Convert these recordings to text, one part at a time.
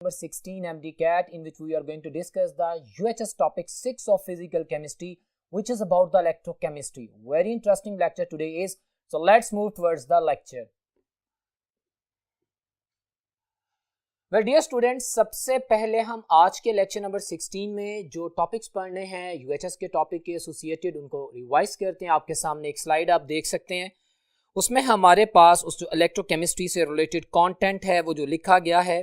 number 16 MDCAT, in which we are going to discuss the UHS topic 6 of physical chemistry, which is about the electrochemistry. Very interesting lecture today is. So let's move towards the lecture. Well dear students, सबसे पहले हम आज के lecture number 16 में जो topics पढ़ने हैं UHS के टॉपिक के एसोसिएटेड, उनको रिवाइज करते हैं. आपके सामने एक स्लाइड आप देख सकते हैं. उसमें हमारे पास उस जो इलेक्ट्रोकेमिस्ट्री से रिलेटेड कंटेंट है वो जो लिखा गया है,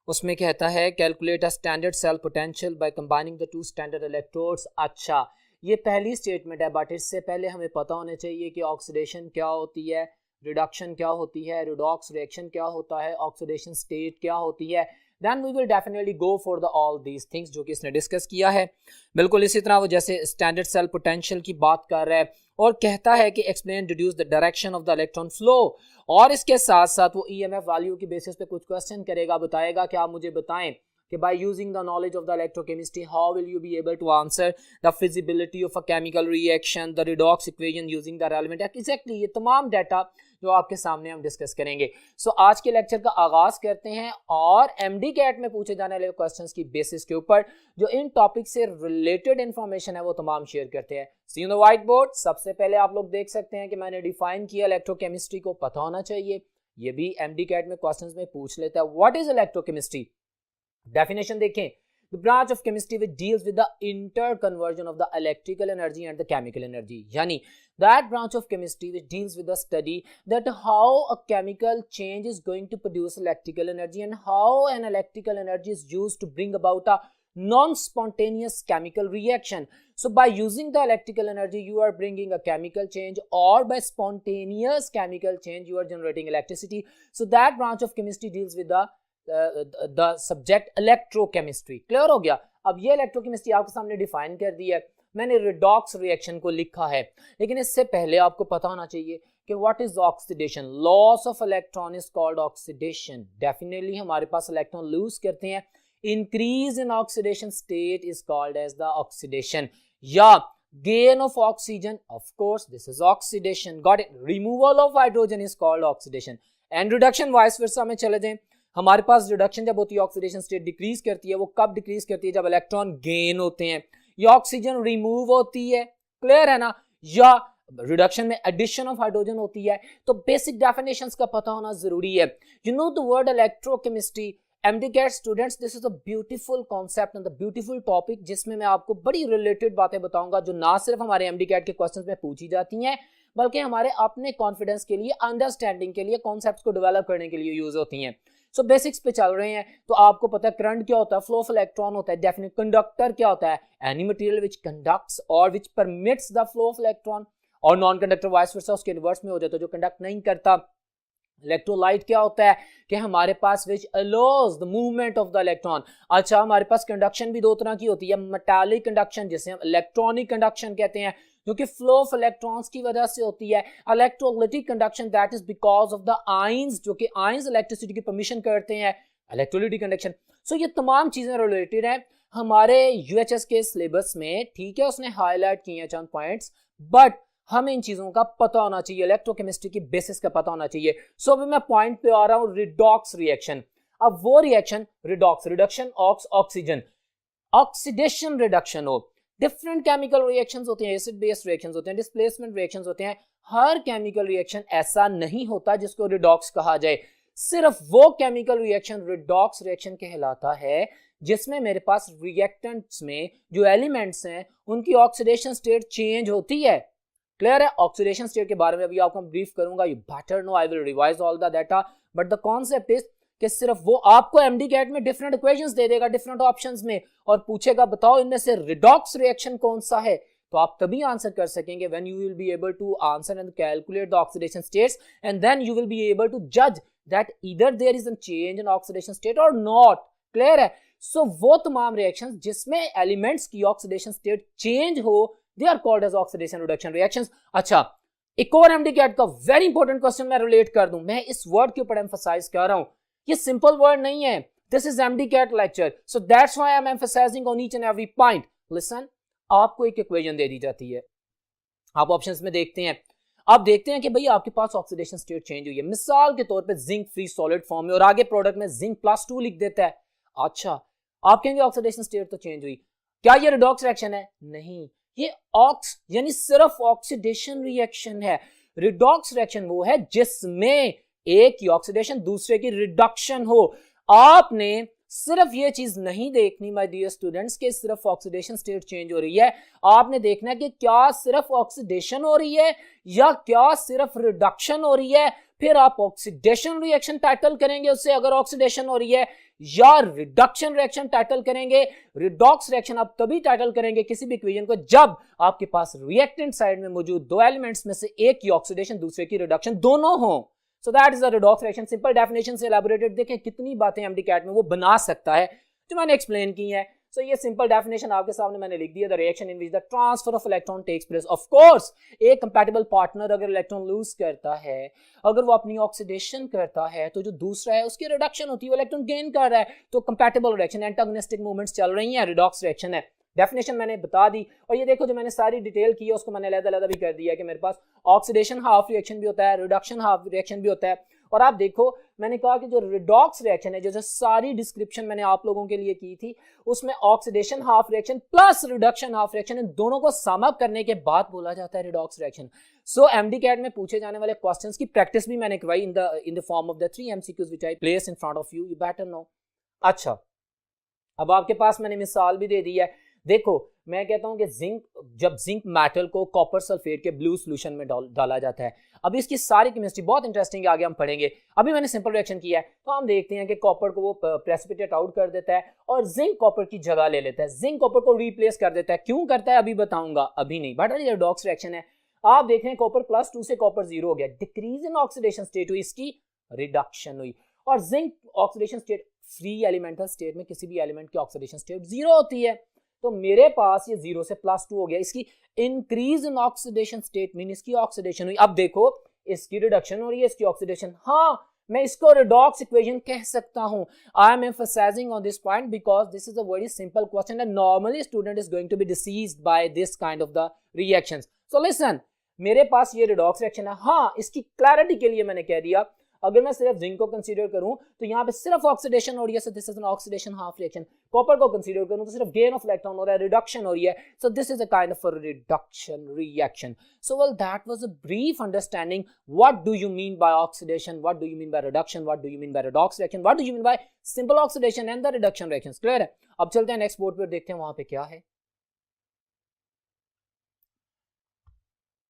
उसमें कहता है calculate a standard cell potential by combining the two standard electrodes. अच्छा, ये पहली स्टेटमेंट है, बट इससे पहले हमें पता होना चाहिए कि ऑक्सीडेशन क्या होती है, रिडक्शन क्या होती है, रिडॉक्स रिएक्शन क्या होता है, ऑक्सीडेशन स्टेट क्या होती है. Then we will definitely go for the all these things जो कि इसने डिस्कस किया है. बिल्कुल इसी तरह वो जैसे स्टैंडर्ड सेल पोटेंशियल की बात कर रहा है और कहता है कि explain reduce the direction of the electron flow, और इसके साथ साथ वो ईएमएफ वैल्यू की बेसिस पे कुछ क्वेश्चन करेगा, बताएगा कि आप मुझे बताएं कि by using the knowledge of the electrochemistry how will you be able to answer the feasibility of a chemical reaction, the redox equation using the relevant. Exactly ये तमाम डाटा जो आपके सामने हम डिस्कस करेंगे. सो आज के लेक्चर का आगाज करते हैं और MDCAT में पूछे जाने वाले क्वेश्चंस की बेसिस के ऊपर जो इन टॉपिक से रिलेटेड इंफॉर्मेशन है वो तमाम शेयर करते हैं. सी ऑन द व्हाइट बोर्ड सबसे पहले आप लोग देख सकते हैं कि मैंने डिफाइन किया इलेक्ट्रोकेमिस्ट्री को पता होना चाहिए. ये भी MDCAT में क्वेश्चंस में पूछ लेता है. What is electrochemistry? डेफिनेशन देखें, the branch of chemistry which deals with the interconversion of the electrical energy and the chemical energy. Yani that branch of chemistry which deals with the study that how a chemical change is going to produce electrical energy and how an electrical energy is used to bring about a non-spontaneous chemical reaction. So by using the electrical energy you are bringing a chemical change, or by spontaneous chemical change you are generating electricity. So that branch of chemistry deals with the subject electrochemistry. Clear हो गया? अब ये electrochemistry आपके सामने define कर दी है, मैंने रिडॉक्स रिएक्शन को लिखा है, लेकिन इससे पहले आपको पता होना चाहिए कि what is oxidation. Loss of electron is called oxidation. Definitely हमारे पास इलेक्ट्रॉन लूज करते हैं, increase in oxidation state is called as the oxidation. या gain of oxygen, of course this is oxidation. Got it? Removal of hydrogen is called oxidation. and reduction vice versa में चले जाएं, हमारे पास reduction जब होती है ऑक्सीडेशन स्टेट डिक्रीज करती है. वो कब डिक्रीज करती है? जब इलेक्ट्रॉन गेन होते हैं या ऑक्सीजन रिमूव होती है. क्लियर है ना? या रिडक्शन में एडिशन ऑफ हाइड्रोजन होती है. तो बेसिक डेफिनेशंस का पता होना जरूरी है. You know the word electrochemistry. MDCAT students, this is a beautiful concept and the beautiful topic जिसमें मैं आपको बड़ी रिलेटेड बातें बताऊंगा जो ना सिर्फ हमारे MDCAT के क्वेश्चंस में पूछी जाती हैं बल्कि हमारे अपने कॉन्फिडेंस के लिए, अंडरस्टैंडिंग के लिए, कॉन्सेप्ट्स को डेवलप करने के लिए यूज होती हैं. सो बेसिक्स पे चल रहे हैं तो आपको पता है करंट क्या होता है, फ्लो ऑफ इलेक्ट्रॉन होता है. डेफिनेट कंडक्टर क्या होता है? एनी मटेरियल व्हिच कंडक्ट्स और which permits the flow of electron. और नॉन कंडक्टर वाइस वर्सा उसके इनवर्स में हो जाता है, जो कंडक्ट नहीं करता. इलेक्ट्रोलाइट क्या होता है कि हमारे पास which allows the movement of the electron. अच्छा, हमारे पास कंडक्शन भी दो तरह की होती है, मेटालिक कंडक्शन जिसे हम इलेक्ट्रॉनिक कंडक्शन कहते हैं जो कि फ्लो ऑफ इलेक्ट्रॉन्स की वजह से होती है. Electrolytic conduction that is because of the ions, जो कि आयंस इलेक्ट्रिसिटी की परमिशन करते हैं. Electrolytic conduction. सो ये तमाम चीजें रिलेटेड हैं हमारे UHS के सिलेबस में. ठीक है, उसने हाईलाइट किए हैं चंद पॉइंट्स, बट हमें इन चीजों का पता होना चाहिए, इलेक्ट्रोकेमिस्ट्री की बेसिस का पता होना चाहिए. सो अभी मैं पॉइंट पे आ रहा हूं, रिडॉक्स रिएक्शन. अब वो reaction redox, reduction oxygen, oxidation reduction हो. डिफरेंट केमिकल रिएक्शंस होते हैं, एसिड बेस्ड रिएक्शंस होते हैं, डिस्प्लेसमेंट रिएक्शंस होते हैं. हर केमिकल रिएक्शन ऐसा नहीं होता जिसको रिडॉक्स कहा जाए. सिर्फ वो केमिकल रिएक्शन रिडॉक्स रिएक्शन कहलाता है जिसमें मेरे पास रिएक्टेंट्स में जो एलिमेंट्स हैं उनकी ऑक्सीडेशन स्टेट चेंज होती है. क्लियर है? ऑक्सीडेशन स्टेट के बारे में अभी आपको ब्रीफ करूंगा. You better know, I will revise all the data, but the concept is कि सिर्फ वो आपको MDCAT में डिफरेंट इक्वेशंस दे देगा डिफरेंट ऑप्शंस में और पूछेगा बताओ इनमें से रिडॉक्स रिएक्शन कौन सा है. तो आप तभी आंसर कर सकेंगे when you will be able to answer and calculate the oxidation states, and then you will be able to जज that either there is a change in oxidation state और नॉट. क्लियर है? So वो तमाम reactions जिसमें elements की oxidation state change हो, they are called as oxidation reduction reactions. अच्छा, एक और MDCAT का वेरी इंपॉर्टेंट क्वेश्चन मैं रिलेट कर दूं. मैं इस वर्ड के ऊपर एम्फसाइज कर रहा हूं, ये सिंपल वर्ड नहीं है. This is MDCAT lecture, so that's why I am emphasizing on each and every point. Listen, आपको एक इक्वेशन दे दी जाती है, आप ऑप्शंस में देखते हैं, आप देखते हैं कि भाई आपके पास ऑक्सीडेशन स्टेट चेंज हुई है. मिसाल के तौर पे जिंक फ्री सॉलिड फॉर्म में और आगे प्रोडक्ट में जिंक +2 लिख देता है. अच्छा, आप कहेंगे ऑक्सीडेशन स्टेट तो चेंज हुई, क्या ये रिडॉक्स रिएक्शन है? नहीं, ये ऑक्स यानी सिर्फ ऑक्सीडेशन रिएक्शन है। रिडॉक्स रिएक्शन वो है जिसमें एक की ऑक्सीडेशन दूसरे की रिडक्शन हो। आपने सिर्फ ये चीज नहीं देखनी माय डियर स्टूडेंट्स के सिर्फ ऑक्सीडेशन स्टेट चेंज हो रही है, आपने देखना है कि क्या सिर्फ ऑक्सीडेशन हो रही है या क्या सिर्फ रिडक्शन हो रही है। फिर आप ऑक्सीडेशन रिएक्शन टाइटल करेंगे उससे अगर ऑक्सीडेशन हो रही है, या रिडक्शन रिएक्शन टाइटल करेंगे। रिडॉक्स रिएक्शन आप तभी टाइटल करेंगे किसी भी इक्वेशन को जब आपके पास रिएक्टेंट साइड में मौजूद दो एलिमेंट्स में से एक की ऑक्सीडेशन दूसरे की रिडक्शन दोनों हो। So that is a redox reaction. Simple definition से एलैबोरेटेड, देखें कितनी बातें एमडीकैट में वो बना सकता है जो मैंने एक्सप्लेन की है। सो ये सिंपल डेफिनेशन आपके सामने मैंने लिख दिया, the reaction in which the transfer of electron takes place. Of course एक कंपैटिबल पार्टनर अगर इलेक्ट्रॉन लूज करता है, अगर वो अपनी ऑक्सीडेशन करता है, तो जो दूसरा है उसकी रिडक्शन होती है, वो इलेक्ट्रॉन गेन कर रहा है, तो कंपैटिबल रिएक्शन, एंटागोनिस्टिक मूवमेंट्स चल रही हैं, रिडॉक्स रिएक्शन है। डेफिनेशन मैंने बता दी, और ये देखो जो मैंने सारी डिटेल की है उसको मैंने अलग-अलग भी कर दिया है कि मेरे पास ऑक्सीडेशन हाफ रिएक्शन भी होता है, रिडक्शन हाफ रिएक्शन भी होता है। और आप देखो मैंने कहा कि जो रिडॉक्स रिएक्शन है, जो सारी डिस्क्रिप्शन मैंने आप लोगों के लिए की थी, उसमें oxidation half reaction plus reduction half reaction, इन दोनों को सम अप करने के बाद बोला जाता है रिडॉक्स रिएक्शन। सो एमडीकैट में पूछे जाने वाले क्वेश्चंस की प्रैक्टिस भी मैंने करवाई in the form of the 3 MCQs which I place in front of you, you better know. अच्छा, अब आपके पास मैंने मिसाल भी दे दी है। देखो मैं कहता हूं कि जब जिंक मेटल को कॉपर सल्फेट के ब्लू सॉल्यूशन में डाला जाता है, अभी इसकी सारी केमिस्ट्री बहुत इंटरेस्टिंग है, आगे हम पढ़ेंगे। अभी मैंने सिंपल रिएक्शन किया है, तो हम देखते हैं कि कॉपर को वो प्रेसिपिटेट आउट कर देता है और जिंक कॉपर की जगह ले लेता है, जिंक कॉपर को रिप्लेस कर देता है। क्यों करता है अभी बताऊंगा, अभी नहीं, बट ये रिडॉक्स रिएक्शन है। आप देख रहे हैं कॉपर +2 से कॉपर 0 हो गया, डिक्रीज इन ऑक्सीडेशन स्टेट हुई, इसकी रिडक्शन हुई। और zinc oxidation state, free elemental state में किसी भी एलिमेंट की ऑक्सीडेशन स्टेट 0 होती है, तो मेरे पास ये 0 से +2 हो गया, इसकी increase in oxidation state mean इसकी ऑक्सीडेशन हुई। अब देखो इसकी रिडक्शन हो रही है, इसकी ऑक्सीडेशन, हाँ मैं इसको रिडॉक्स इक्वेशन कह सकता हूं। I am emphasizing on this point because this is a very simple question and normally student is going to be deceased by this kind of the reactions. So listen, मेरे पास ये redox reaction है। हाँ, इसकी clarity के लिए मैंने कह दिया, अगर मैं सिर्फ जिंक को कंसीडर करूं तो यहाँ पे सिर्फ ऑक्सीडेशन हो रही है, so this is an oxidation half reaction. Copper को कंसीडर करूं तो सिर्फ गेन ऑफ इलेक्ट्रॉन हो रहा है, रिडक्शन हो रही है, so this is a kind of a reduction reaction. So well that was a brief understanding what do you mean bye oxidation, what do you mean by reduction, what do you mean bye redox reaction, what do you mean bye simple oxidation and the reduction reactions. Clear है? अब चलते हैं next board पर, देखते हैं वहां पे क्या है।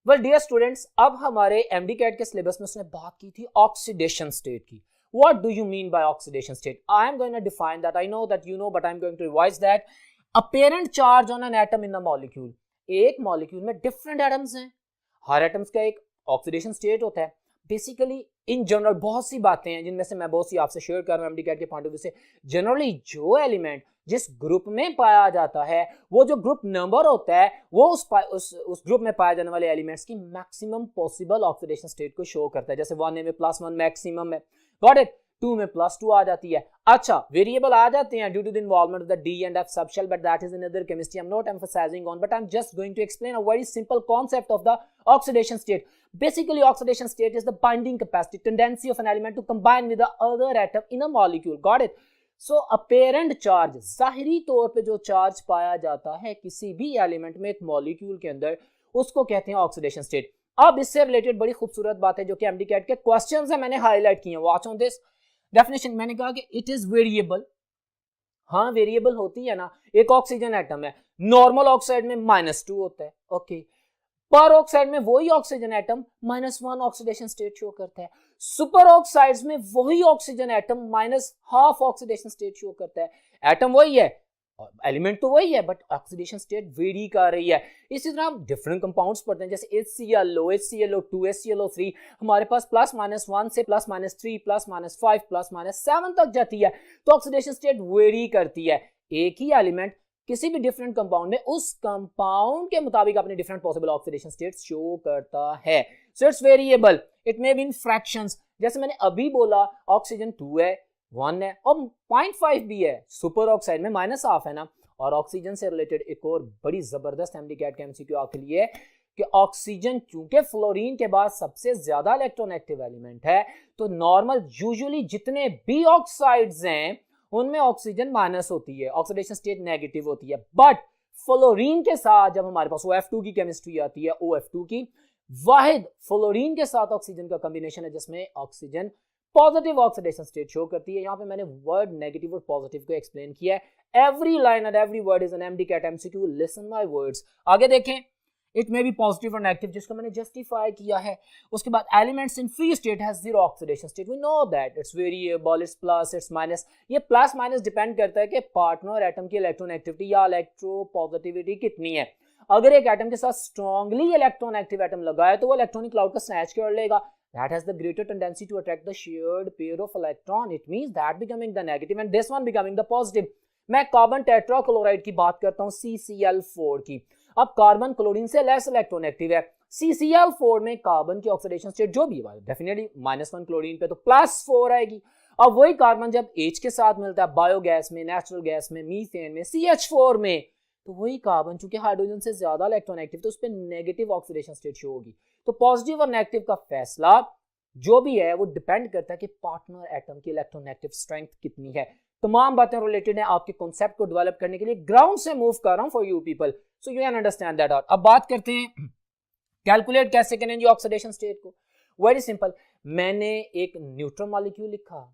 वेल डियर स्टूडेंट्स, अब हमारे एमडीकैट के सिलेबस में उसने बात की थी ऑक्सीडेशन स्टेट की। What do you mean by oxidation state? I am going to define that. I know that you know, but I am going to revise that. Apparent charge on an atom in a molecule. एक molecule में different atoms हैं, हर atoms का एक oxidation state होता है। Basically in general बहुत सी बातें हैं जिनमें से मैं बहुत सी आपसे शेयर कर रहा हूँ एमडीकैट के पॉइंट ऑफ व्यू से। जनरली जो एलिमेंट जिस ग्रुप में पाया जाता है, वो जो ग्रुप नंबर होता है, वो उस ग्रुप में पाए जाने वाले एलिमेंट्स की मैक्सिमम पॉसिबल ऑक्सीडेशन स्टेट को शो करता है। जैसे 1A में +1 मैक्सिमम है, गॉट इट। 2 में +2 आ जाती है। अच्छा, वेरिएबल आ जाते हैं due to the involvement of the D and F subshell, but that is another chemistry I am not emphasizing on, but I am just going to explain a very simple concept of the oxidation state. Basically, oxidation state is the binding capacity, tendency of an element to combine with the other atom in a molecule. Got it? So, apparent charge, ज़ाहिरी तौर पे जो charge पाया जाता है किसी भी element में एक मॉलिक्यूल के अंदर, उसको कहते हैं ऑक्सीडेशन स्टेट. अब इससे रिलेटेड बड़ी खूबसूरत बात है जो कि एमडीकैट के क्वेश्चंस हैं, मैंने हाईलाइट किए हैं. Watch on this definition. मैंने कहा कि इट इज वेरिएबल. हाँ, वेरिएबल होती है ना. एक ऑक्सीजन एटम है, नॉर्मल ऑक्साइड में -2 होता है, ओके. पर ऑक्साइड में वही oxygen atom -1 oxidation state show करता है. सुपर ऑक्साइड्स में वही oxygen atom -½ oxidation state show करता है. एटम वही है, एलिमेंट तो वही है, बट ऑक्सीडेशन स्टेट वेरी कर रही है. इसी तरह हम डिफरेंट कंपाउंड्स पढ़ते हैं, जैसे HClO, HClO2, HClO3 हमारे पास +-1 से +-3, +-5, +-7 तक जाती है. तो ऑक्सीडेशन स्टेट वेरी करती है. एक ही एलिमेंट किसी भी डिफरेंट कंपाउंड में उस कंपाउंड के मुताबिक अपने different possible oxidation states show करता है. So it's variable, it may be in fractions. जैसे मैंने अभी बोला ऑक्सीजन 2 है, 1 है और 0.5 भी है. सुपर ऑक्साइड में -½ है ना. और ऑक्सीजन से रिलेटेड एक और बड़ी जबरदस्त एमडीकैट का एमसीक्यू आपके लिए कि ऑक्सीजन चूंकि फ्लोरीन के बाद सबसे ज्यादा इलेक्ट्रोनेगेटिव एलिमेंट है, तो नॉर्मल यूजुअली जितने भी ऑक्साइड्स हैं उनमें ऑक्सीजन माइनस होती है, ऑक्सीडेशन स्टेट नेगेटिव होती है। बट फ्लोरीन के साथ जब हमारे पास OF2 की केमिस्ट्री आती है, OF2 की, वाहिद फ्लोरीन के साथ ऑक्सीजन का कॉम्बिनेशन है जिसमें oxygen positive oxidation state show करती है। यहाँ पे मैंने वर्ड नेगेटिव और पॉजिटिव को एक्सप्लेन किया है। Every line and every word is an MD-CAT MCQ, listen my words. आगे देखें, इट मे बी पॉजिटिव और नेगेटिव, जिसको मैंने जस्टिफाई किया है। उसके बाद elements in free state has zero oxidation state, we know that, it's variable, it's plus, it's minus. ये प्लस माइनस डिपेंड करता है कि पार्टनर एटम की इलेक्ट्रोनेगेटिविटी या इलेक्ट्रोपॉजिटिविटी कितनी है। अगर एक एटम के साथ स्ट्रांगली इलेक्ट्रोनेगेटिव एटम लगा है तो वो इलेक्ट्रॉनिक क्लाउड का स्नैच कर लेगा। That has the greater tendency to attract the shared pair of electron. It means that becoming the negative and this one becoming the positive. मैं कार्बन टेट्राक्लोराइड की बात करता हूँ, CCl4 की। अब कार्बन क्लोरीन से लेस इलेक्ट्रोनेगेटिव है। CCl4 में कार्बन की ऑक्सीडेशन स्टेट जो भी है डेफिनेटली -1 क्लोरीन पे तो +4 आएगी। अब वही कार्बन जब H के साथ मिलता है बायोगैस में, नेचुरल गैस में, मीथेन में, CH4 में, तो वही कार्बन चूंकि हाइड्रोजन से ज्यादा इलेक्ट्रोनेगेटिव तो उस पर नेगेटिव ऑक्सीडेशन स्टेट शो होगी। तो पॉजिटिव और नेगेटिव का फैसला जो भी है वो डिपेंड करता है कि पार्टनर एटम की इलेक्ट्रोनेगेटिव स्ट्रेंथ कितनी है। तमाम बातें रिलेटेड है आपके कॉन्सेप्ट को डेवलप करने के लिए, ग्राउंड से मूव कर रहा हूं for you people, so you can understand that out. अब बात करते हैं कैलकुलेट कैसे करें जी ऑक्सीडेशन स्टेट को। वेरी सिंपल, मैंने एक न्यूट्रल मॉलिक्यूल लिखा,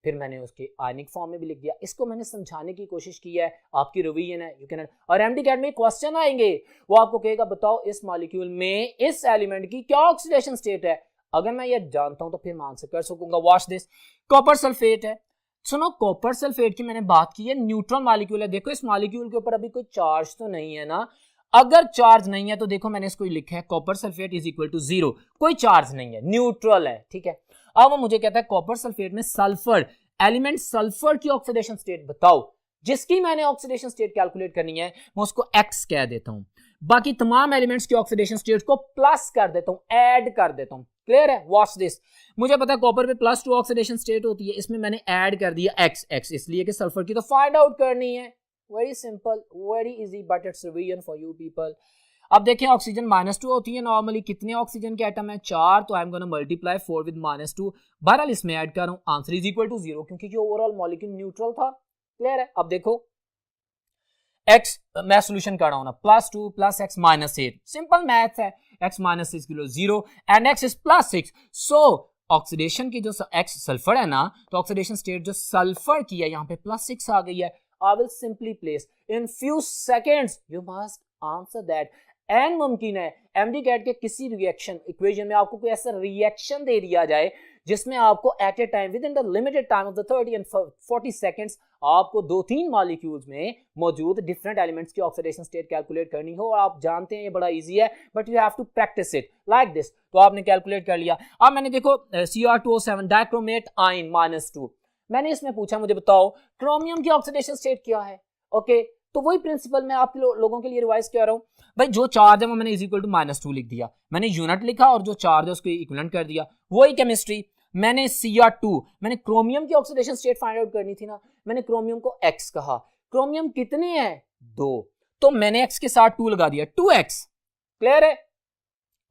फिर मैंने उसके आयनिक फॉर्म में भी लिख दिया। इसको मैंने समझाने की कोशिश की है, आपकी रिवीजन है, यू कैन। और MD-CAT में क्वेश्चन आएंगे, वो आपको कहेगा बताओ इस मॉलिक्यूल में इस एलिमेंट की क्या ऑक्सीडेशन स्टेट है। अगर मैं ये जानता हूं तो फिर मैं आंसर कर सकूंगा। वॉच दिस, कॉपर सल्फेट है। सुनो, कॉपर सल्फेट की मैंने बात की है, न्यूट्रल मॉलिक्यूल है। देखो इस मॉलिक्यूल के ऊपर अभी कोई चार्ज तो नहीं है ना। अगर चार्ज नहीं है तो देखो मैंने इसको लिखा है copper sulphate is equal to 0, कोई चार्ज नहीं है, न्यूट्रल है, ठीक है। अब वो मुझे कहता है कॉपर सल्फेट में सल्फर एलिमेंट, सल्फर की ऑक्सीडेशन स्टेट बताओ। जिसकी मैंने ऑक्सीडेशन स्टेट कैलकुलेट करनी है मैं उसको X कह देता हूं, बाकी तमाम एलिमेंट्स की ऑक्सीडेशन स्टेट को प्लस कर देता हूं, ऐड कर देता हूं। क्लियर है? वॉच दिस, मुझे पता है कॉपर पे +2 ऑक्सीडेशन स्टेट होती है, इसमें मैंने ऐड कर दिया X इसलिए कि सल्फर की तो फाइंड आउट करनी है। Very simple, very easy, but it's revision for you people. अब देखें ऑक्सीजन -2 होती है नॉर्मली, कितने ऑक्सीजन के एटम है 4, तो आई एम गोना मल्टीप्लाई 4 विद -2। बहरहाल इसमें ऐड कर रहा हूं, आंसर इज इक्वल टू 0 क्योंकि जो ओवरऑल मॉलिक्यूल न्यूट्रल था। क्लियर है? अब देखो x मैं सोल्यूशन कर रहा हूं ना, +2 + x -8, सिंपल मैथ्स है। x -6 kilo 0 and x is +6, so oxidation की जो x सल्फर है ना, तो ऑक्सीडेशन स्टेट जो सल्फर की है यहाँ पे +6 आ गई है। I will simply place in few seconds, you must answer that. एन मुमकिन है MD-CAT के किसी रिएक्शन इक्वेशन में आपको कोई ऐसा रिएक्शन दे दिया जाए जिसमें आपको at a time within the limited time of the 30 and 40 seconds आपको 2-3 मॉलिक्यूल्स में मौजूद डिफरेंट एलिमेंट्स की ऑक्सीडेशन स्टेट कैलकुलेट करनी हो। और आप जानते हैं ये बड़ा इजी है, but you have to practice it like this. तो आपने कैलकुलेट कर लिया। अब मैंने देखो Cr2O7 डाइक्रोमेट आयन -2, मैंने इसमें पूछा मुझे बताओ क्रोमियम की ऑक्सीडेशन स्टेट क्या है। ओके, तो वही प्रिंसिपल मैं आप लोगों के लिए रिवाइज कर रहा हूं भाई। जो चार्ज है वो मैंने इज इक्वल टू -2 लिख दिया, मैंने यूनिट लिखा और जो चार्ज है उसको इक्विवेलेंट कर दिया। वही केमिस्ट्री मैंने Cr2, मैंने क्रोमियम की ऑक्सीडेशन स्टेट फाइंड आउट करनी थी ना, मैंने क्रोमियम को X कहा। क्रोमियम कितने हैं 2, तो मैंने X के साथ 2 लगा दिया, 2x। क्लियर है?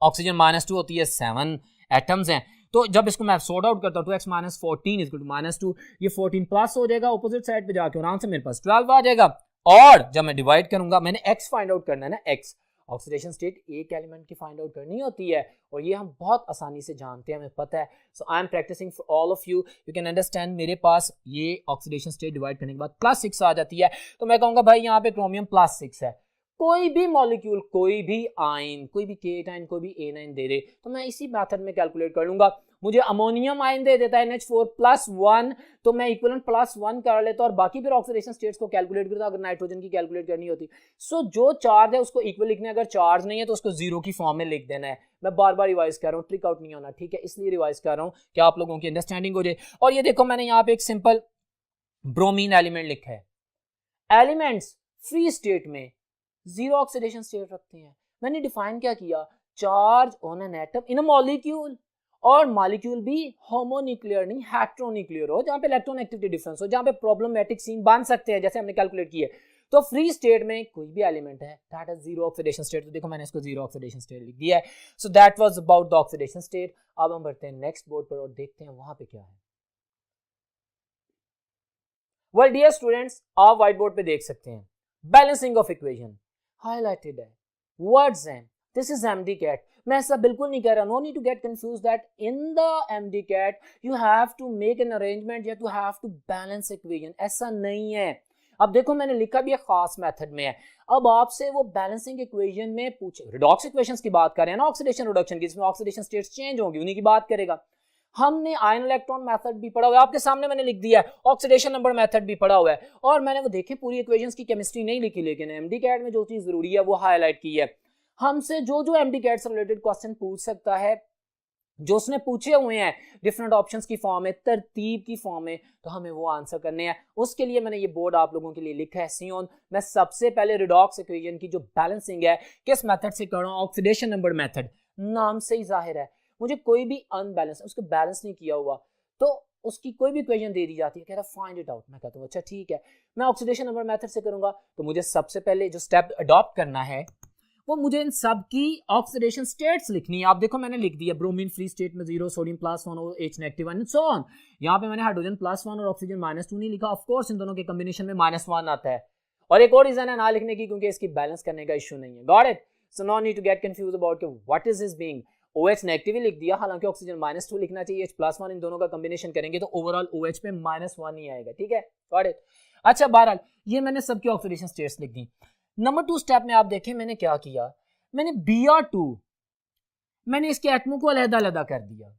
ऑक्सीजन -2 होती है, 7 एटम्स हैं, तो जब इसको मैं सॉर्ट आउट करता हूं 2x - 14 इज इक्वल टू -2, ये 14 प्लस हो जाएगा ऑपोजिट साइड पे जाके, आराम से मेरे पास 12 आ जाएगा। और जब मैं डिवाइड करूंगा मैंने x फाइंड आउट करना है ना, x ऑक्सीडेशन स्टेट एक एलिमेंट की फाइंड आउट करनी होती है और ये हम बहुत आसानी से जानते हैं, हमें पता है। So I am practicing for all of you, you can understand. मेरे पास ये ऑक्सीडेशन स्टेट डिवाइड करने के बाद +6 आ जाती है, तो मैं कहूंगा भाई यहाँ पे क्रोमियम +6 है। कोई भी मॉलिक्यूल, कोई भी आयन, कोई भी K-आयन, कोई भी A9 दे दे तो मैं इसी मेथड में कैलकुलेट कर लूंगा। मुझे अमोनियम आयन दे देता है NH4+1, तो मैं इक्विवेलेंट +1 कर लेता और बाकी फिर ऑक्सीडेशन स्टेट्स को कैलकुलेट करता अगर नाइट्रोजन की कैलकुलेट करनी होती। सो जो चार्ज है उसको इक्वल लिखना है, अगर चार्ज नहीं है तो उसको 0 की फॉर्म में लिख देना है। मैं बार बार रिवाइज कर रहा हूँ, ट्रिक आउट नहीं होना, ठीक है, इसलिए रिवाइज कर रहा हूँ कि आप लोगों की अंडरस्टैंडिंग हो जाए। और ये देखो मैंने यहाँ पे एक सिंपल ब्रोमीन एलिमेंट लिखा है। एलिमेंट्स फ्री स्टेट में 0 ऑक्सीडेशन स्टेट रखते हैं। मैंने डिफाइन क्या किया, charge on an atom in a molecule, और मॉलिक्यूल भी होमोन्यूक्लियर नहीं हेटेरोन्यूक्लियर हो, जहां पे इलेक्ट्रोनेगेटिविटी डिफरेंस हो, जहां पे प्रॉब्लमेटिक सीन बन सकते हैं, जैसे हमने कैलकुलेट किए। तो फ्री स्टेट में कोई भी एलिमेंट है दैट हैज 0 ऑक्सीडेशन स्टेट, तो देखो मैंने इसको 0 ऑक्सीडेशन स्टेट लिख दिया है। So that was about the oxidation state. अब हम बढ़ते हैं नेक्स्ट बोर्ड पर और देखते हैं वहां पे क्या है। वेल डियर स्टूडेंट्स, आप व्हाइट बोर्ड पे देख सकते हैं बैलेंसिंग ऑफ इक्वेशन हाईलाइटेड है, वर्ड्स हैं, दिस इज MDCAT। मैं ऐसा बिल्कुल नहीं कह रहा, no need to get confuse that in the MDCAT you have to make an arrangement या to have to balance equation, ऐसा नहीं है। अब देखो मैंने लिखा भी एक खास मेथड में है, अब आपसे वो बैलेंसिंग इक्वेशन में पूछे, रिडॉक्स इक्वेशंस की बात कर रहे हैं ना, ऑक्सीडेशन रिडक्शन की, जिसमें ऑक्सीडेशन स्टेट्स चेंज होंगी, उन्हीं की बात करेगा। हमने आयन इलेक्ट्रॉन मेथड भी पढ़ा हुआ है, आपके सामने मैंने लिख दिया है, ऑक्सीडेशन नंबर मेथड भी पढ़ा हुआ है, और मैंने वो देखे पूरी इक्वेशंस की केमिस्ट्री नहीं लिखी, लेकिन MDCAT में जो चीज जरूरी है वो हाईलाइट की है। हमसे जो MDCAT से रिलेटेड क्वेश्चन पूछ सकता है, जो उसने पूछे हुए हैं डिफरेंट ऑप्शंस की फॉर्म में, तरतीब की फॉर्म में, तो हमें वो आंसर करने हैं। उसके लिए मैंने ये बोर्ड आप लोगों के लिए लिखा है सियोन। मैं सबसे पहले रिडॉक्स इक्वेशन की जो बैलेंसिंग है किस मेथड से कर रहा हूँ, ऑक्सीडेशन नंबर मेथड, नाम से ही जाहिर है मुझे कोई भी अनबैलेंस, उसको बैलेंस नहीं किया हुआ तो उसकी कोई भी इक्वेशन दे दी जाती है, कह रहा फाइंड इट आउट, मैं कहता हूँ अच्छा ठीक है, मैं ऑक्सीडेशन नंबर मेथड से करूंगा, तो मुझे सबसे पहले जो स्टेप अडॉप्ट करना है वो मुझे इन सब की ऑक्सीडेशन स्टेट्स लिखनी है। आप देखो मैंने लिख दिया ब्रोमीन फ्री स्टेट में 0, सोडियम +1 और H negative and so on. यहाँ पे मैंने हाइड्रोजन +1 और ऑक्सीजन -2 नहीं लिखा, ऑफ कोर्स इन दोनों के कॉम्बिनेशन में -1 आता है, और एक और रीजन है ना लिखने की, क्योंकि इसकी बैलेंस करने का इशू नहीं है। Got it? So no need to get confuse about what is this being. OH negative लिख दिया, हालांकि ऑक्सीजन -2 लिखना चाहिए, H+1 इन दोनों का कॉम्बिनेशन करेंगे तो ओवरऑल OH पे -1 ही आएगा, ठीक है? Got it? अच्छा बहरहाल ये मैंने सबकी ऑक्सीडेशन स्टेट्स लिख दी। नंबर 2 स्टेप में आप देखें मैंने क्या किया, मैंने Br2 मैंने इसके एटमों को अलग-अलग कर दिया।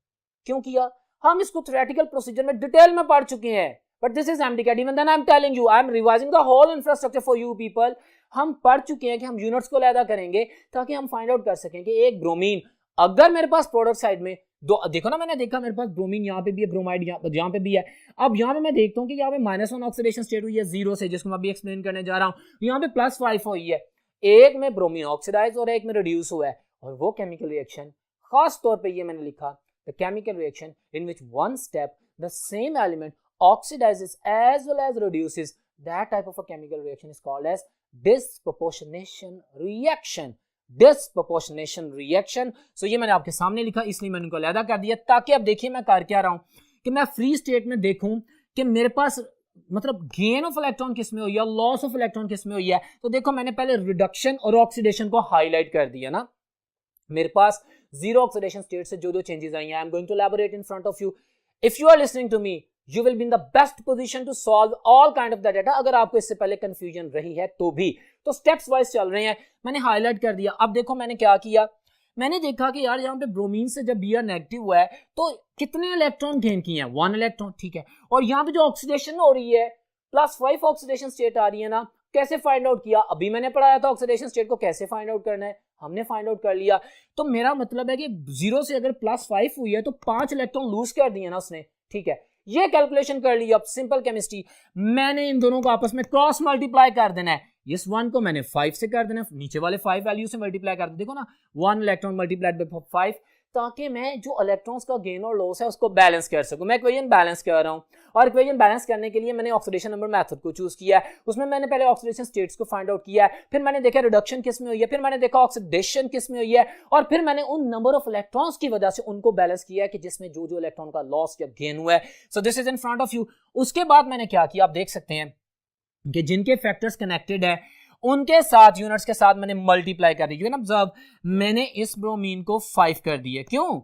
क्यों किया? हम इसको थ्योरेटिकल प्रोसीजर में डिटेल में पढ़ चुके हैं, but this is MDCAT, even then I am telling you, I am revising the whole infrastructure for you people. हम पढ़ चुके हैं कि हम यूनिट्स को अलग करेंगे ताकि हम फाइंड आउट कर सकें कि एक ब्रोमीन, अगर मेरे पास प्रोडक्ट साइड में दो, देखो ना मैंने देखा मेरे पास ब्रोमीन यहाँ पे भी है, ब्रोमाइड यहाँ पे भी है। अब यहाँ पे मैं देखता हूँ कि यहाँ पे -1 ऑक्सीडेशन स्टेट हुई है 0 से, जिसको मैं अभी एक्सप्लेन करने जा रहा हूँ, यहाँ पे +5 हुई है, एक में ब्रोमीन ऑक्सीडाइज और एक में रिड्यूस हुआ है, और वो केमिकल रिएक्शन खास तौर पे ये मैंने लिखा, the chemical reaction in which one step the same element oxidizes as well as reduces, that type of a chemical reaction is called as disproportionation reaction. Disproportionation reaction, so ये मैंने आपके सामने लिखा, इसलिए मैंने इनको अलग कर दिया, ताकि अब देखिए मैं कर क्या रहा हूं कि मैं फ्री स्टेट में देखूं कि मेरे पास मतलब गेन ऑफ इलेक्ट्रॉन किस में हुई है, लॉस ऑफ इलेक्ट्रॉन किस में हुई है। तो देखो मैंने पहले रिडक्शन और ऑक्सीडेशन को हाईलाइट कर दिया ना, मेरे पास 0 ऑक्सीडेशन स्टेट से जो चेंजेस आई हैं, I am going to elaborate in front of you. If you are listening to me you will be in the best position to solve all kind of the data। अगर आपको इससे पहले confusion रही है तो भी, तो स्टेप्स वाइज चल रहे हैं, मैंने हाईलाइट कर दिया। अब देखो मैंने क्या किया, मैंने देखा कि यार यहाँ पे ब्रोमीन से जब Br नेगेटिव हुआ है तो कितने इलेक्ट्रॉन गेन किए हैं, 1 इलेक्ट्रॉन, ठीक है। और यहाँ पे जो ऑक्सीडेशन हो रही है +5 ऑक्सीडेशन स्टेट आ रही है ना, कैसे फाइंड आउट किया, अभी मैंने पढ़ाया था ऑक्सीडेशन स्टेट को कैसे फाइंड आउट करना है, हमने फाइंड आउट कर लिया। तो मेरा मतलब है कि 0 से अगर +5 हुई है तो 5 इलेक्ट्रॉन लूज कर दिए ना उसने, ठीक है। ये कैलकुलेशन कर ली, अब सिंपल केमिस्ट्री, मैंने इन दोनों को आपस में क्रॉस मल्टीप्लाई कर देना है, इस 1 को मैंने 5 से कर देना, नीचे वाले 5 वैल्यू से मल्टीप्लाई कर दे, देखो ना 1 इलेक्ट्रॉन मल्टीप्लाइड बाय 5, ताकि मैं जो इलेक्ट्रॉन्स का गेन और लॉस है उसको बैलेंस कर सकूं। मैं इक्वेशन बैलेंस कर रहा हूं, और इक्वेशन बैलेंस करने के लिए मैंने ऑक्सीडेशन नंबर मेथड को चूज किया है। उसमें मैंने पहले ऑक्सीडेशन स्टेट्स को फाइंड आउट किया है, फिर मैंने देखा रिडक्शन किस में हुई है, फिर मैंने देखा ऑक्सीडेशन किस में हुई है, और फिर मैंने उन नंबर ऑफ इलेक्ट्रॉन्स की वजह से उनको बैलेंस किया है कि जिसमें जो इलेक्ट्रॉन का लॉस या गेन हुआ है। So this is in front of you. उसके बाद मैंने क्या किया, आप देख सकते हैं कि जिनके फैक्टर्स कनेक्टेड है उनके साथ, यूनिट्स के साथ मैंने मल्टीप्लाई कर दी। ऑब्जर्व, मैंने इस ब्रोमीन को 5 कर दिया, क्यों?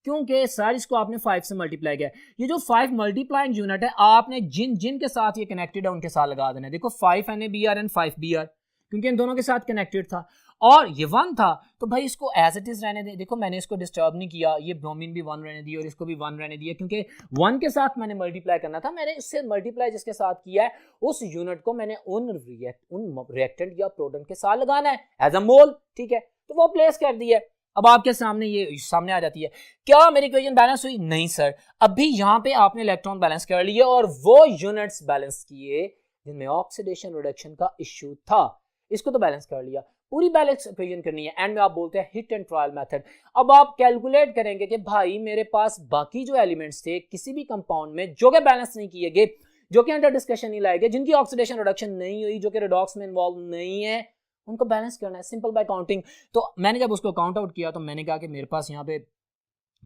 क्योंकि सर इसको आपने 5 से मल्टीप्लाई किया। ये जो 5 मल्टीप्लाइंग यूनिट है, आपने जिन के साथ ये कनेक्टेड है उनके साथ लगा देना है। देखो 5 NaBr एंड 5Br, क्योंकि इन दोनों के साथ कनेक्टेड था, और ये 1 था, तो भाई इसको एज इट इज रहने दे। देखो मैंने इसको डिस्टर्ब नहीं किया, ये ब्रोमीन भी 1 रहने दिया और इसको भी 1 रहने दिया, क्योंकि 1 के साथ मैंने मल्टीप्लाई करना था। मैंने इससे मल्टीप्लाई जिसके साथ किया है उस यूनिट को मैंने उन रिएक्टेंट या प्रोडक्ट के साथ लगाना है एज अ मोल, ठीक है। तो वो प्लेस कर दिया। अब आपके सामने ये सामने आ जाती है, क्या मेरी इक्वेशन बैलेंस हुई? नहीं सर, अभी यहाँ पे आपने इलेक्ट्रॉन बैलेंस कर लिए और वो यूनिट्स बैलेंस किए जिनमें ऑक्सीडेशन रिडक्शन का इश्यू था, इसको तो बैलेंस कर लिया। पूरी बैलेंस इक्वेशन करनी है, एंड में आप बोलते हैं हिट एंड ट्रायल मेथड। अब आप कैलकुलेट करेंगे कि भाई मेरे पास बाकी जो एलिमेंट्स थे किसी भी कंपाउंड में जो कि बैलेंस नहीं किए गए, जो कि अंडर डिस्कशन नहीं लाए गए, जिनकी ऑक्सीडेशन रिडक्शन नहीं हुई, जो कि रिडॉक्स में इन्वॉल्व नहीं है, उनको बैलेंस करना है सिंपल बाय काउंटिंग। तो मैंने जब उसको काउंट आउट किया तो मैंने कहा कि मेरे पास यहाँ पे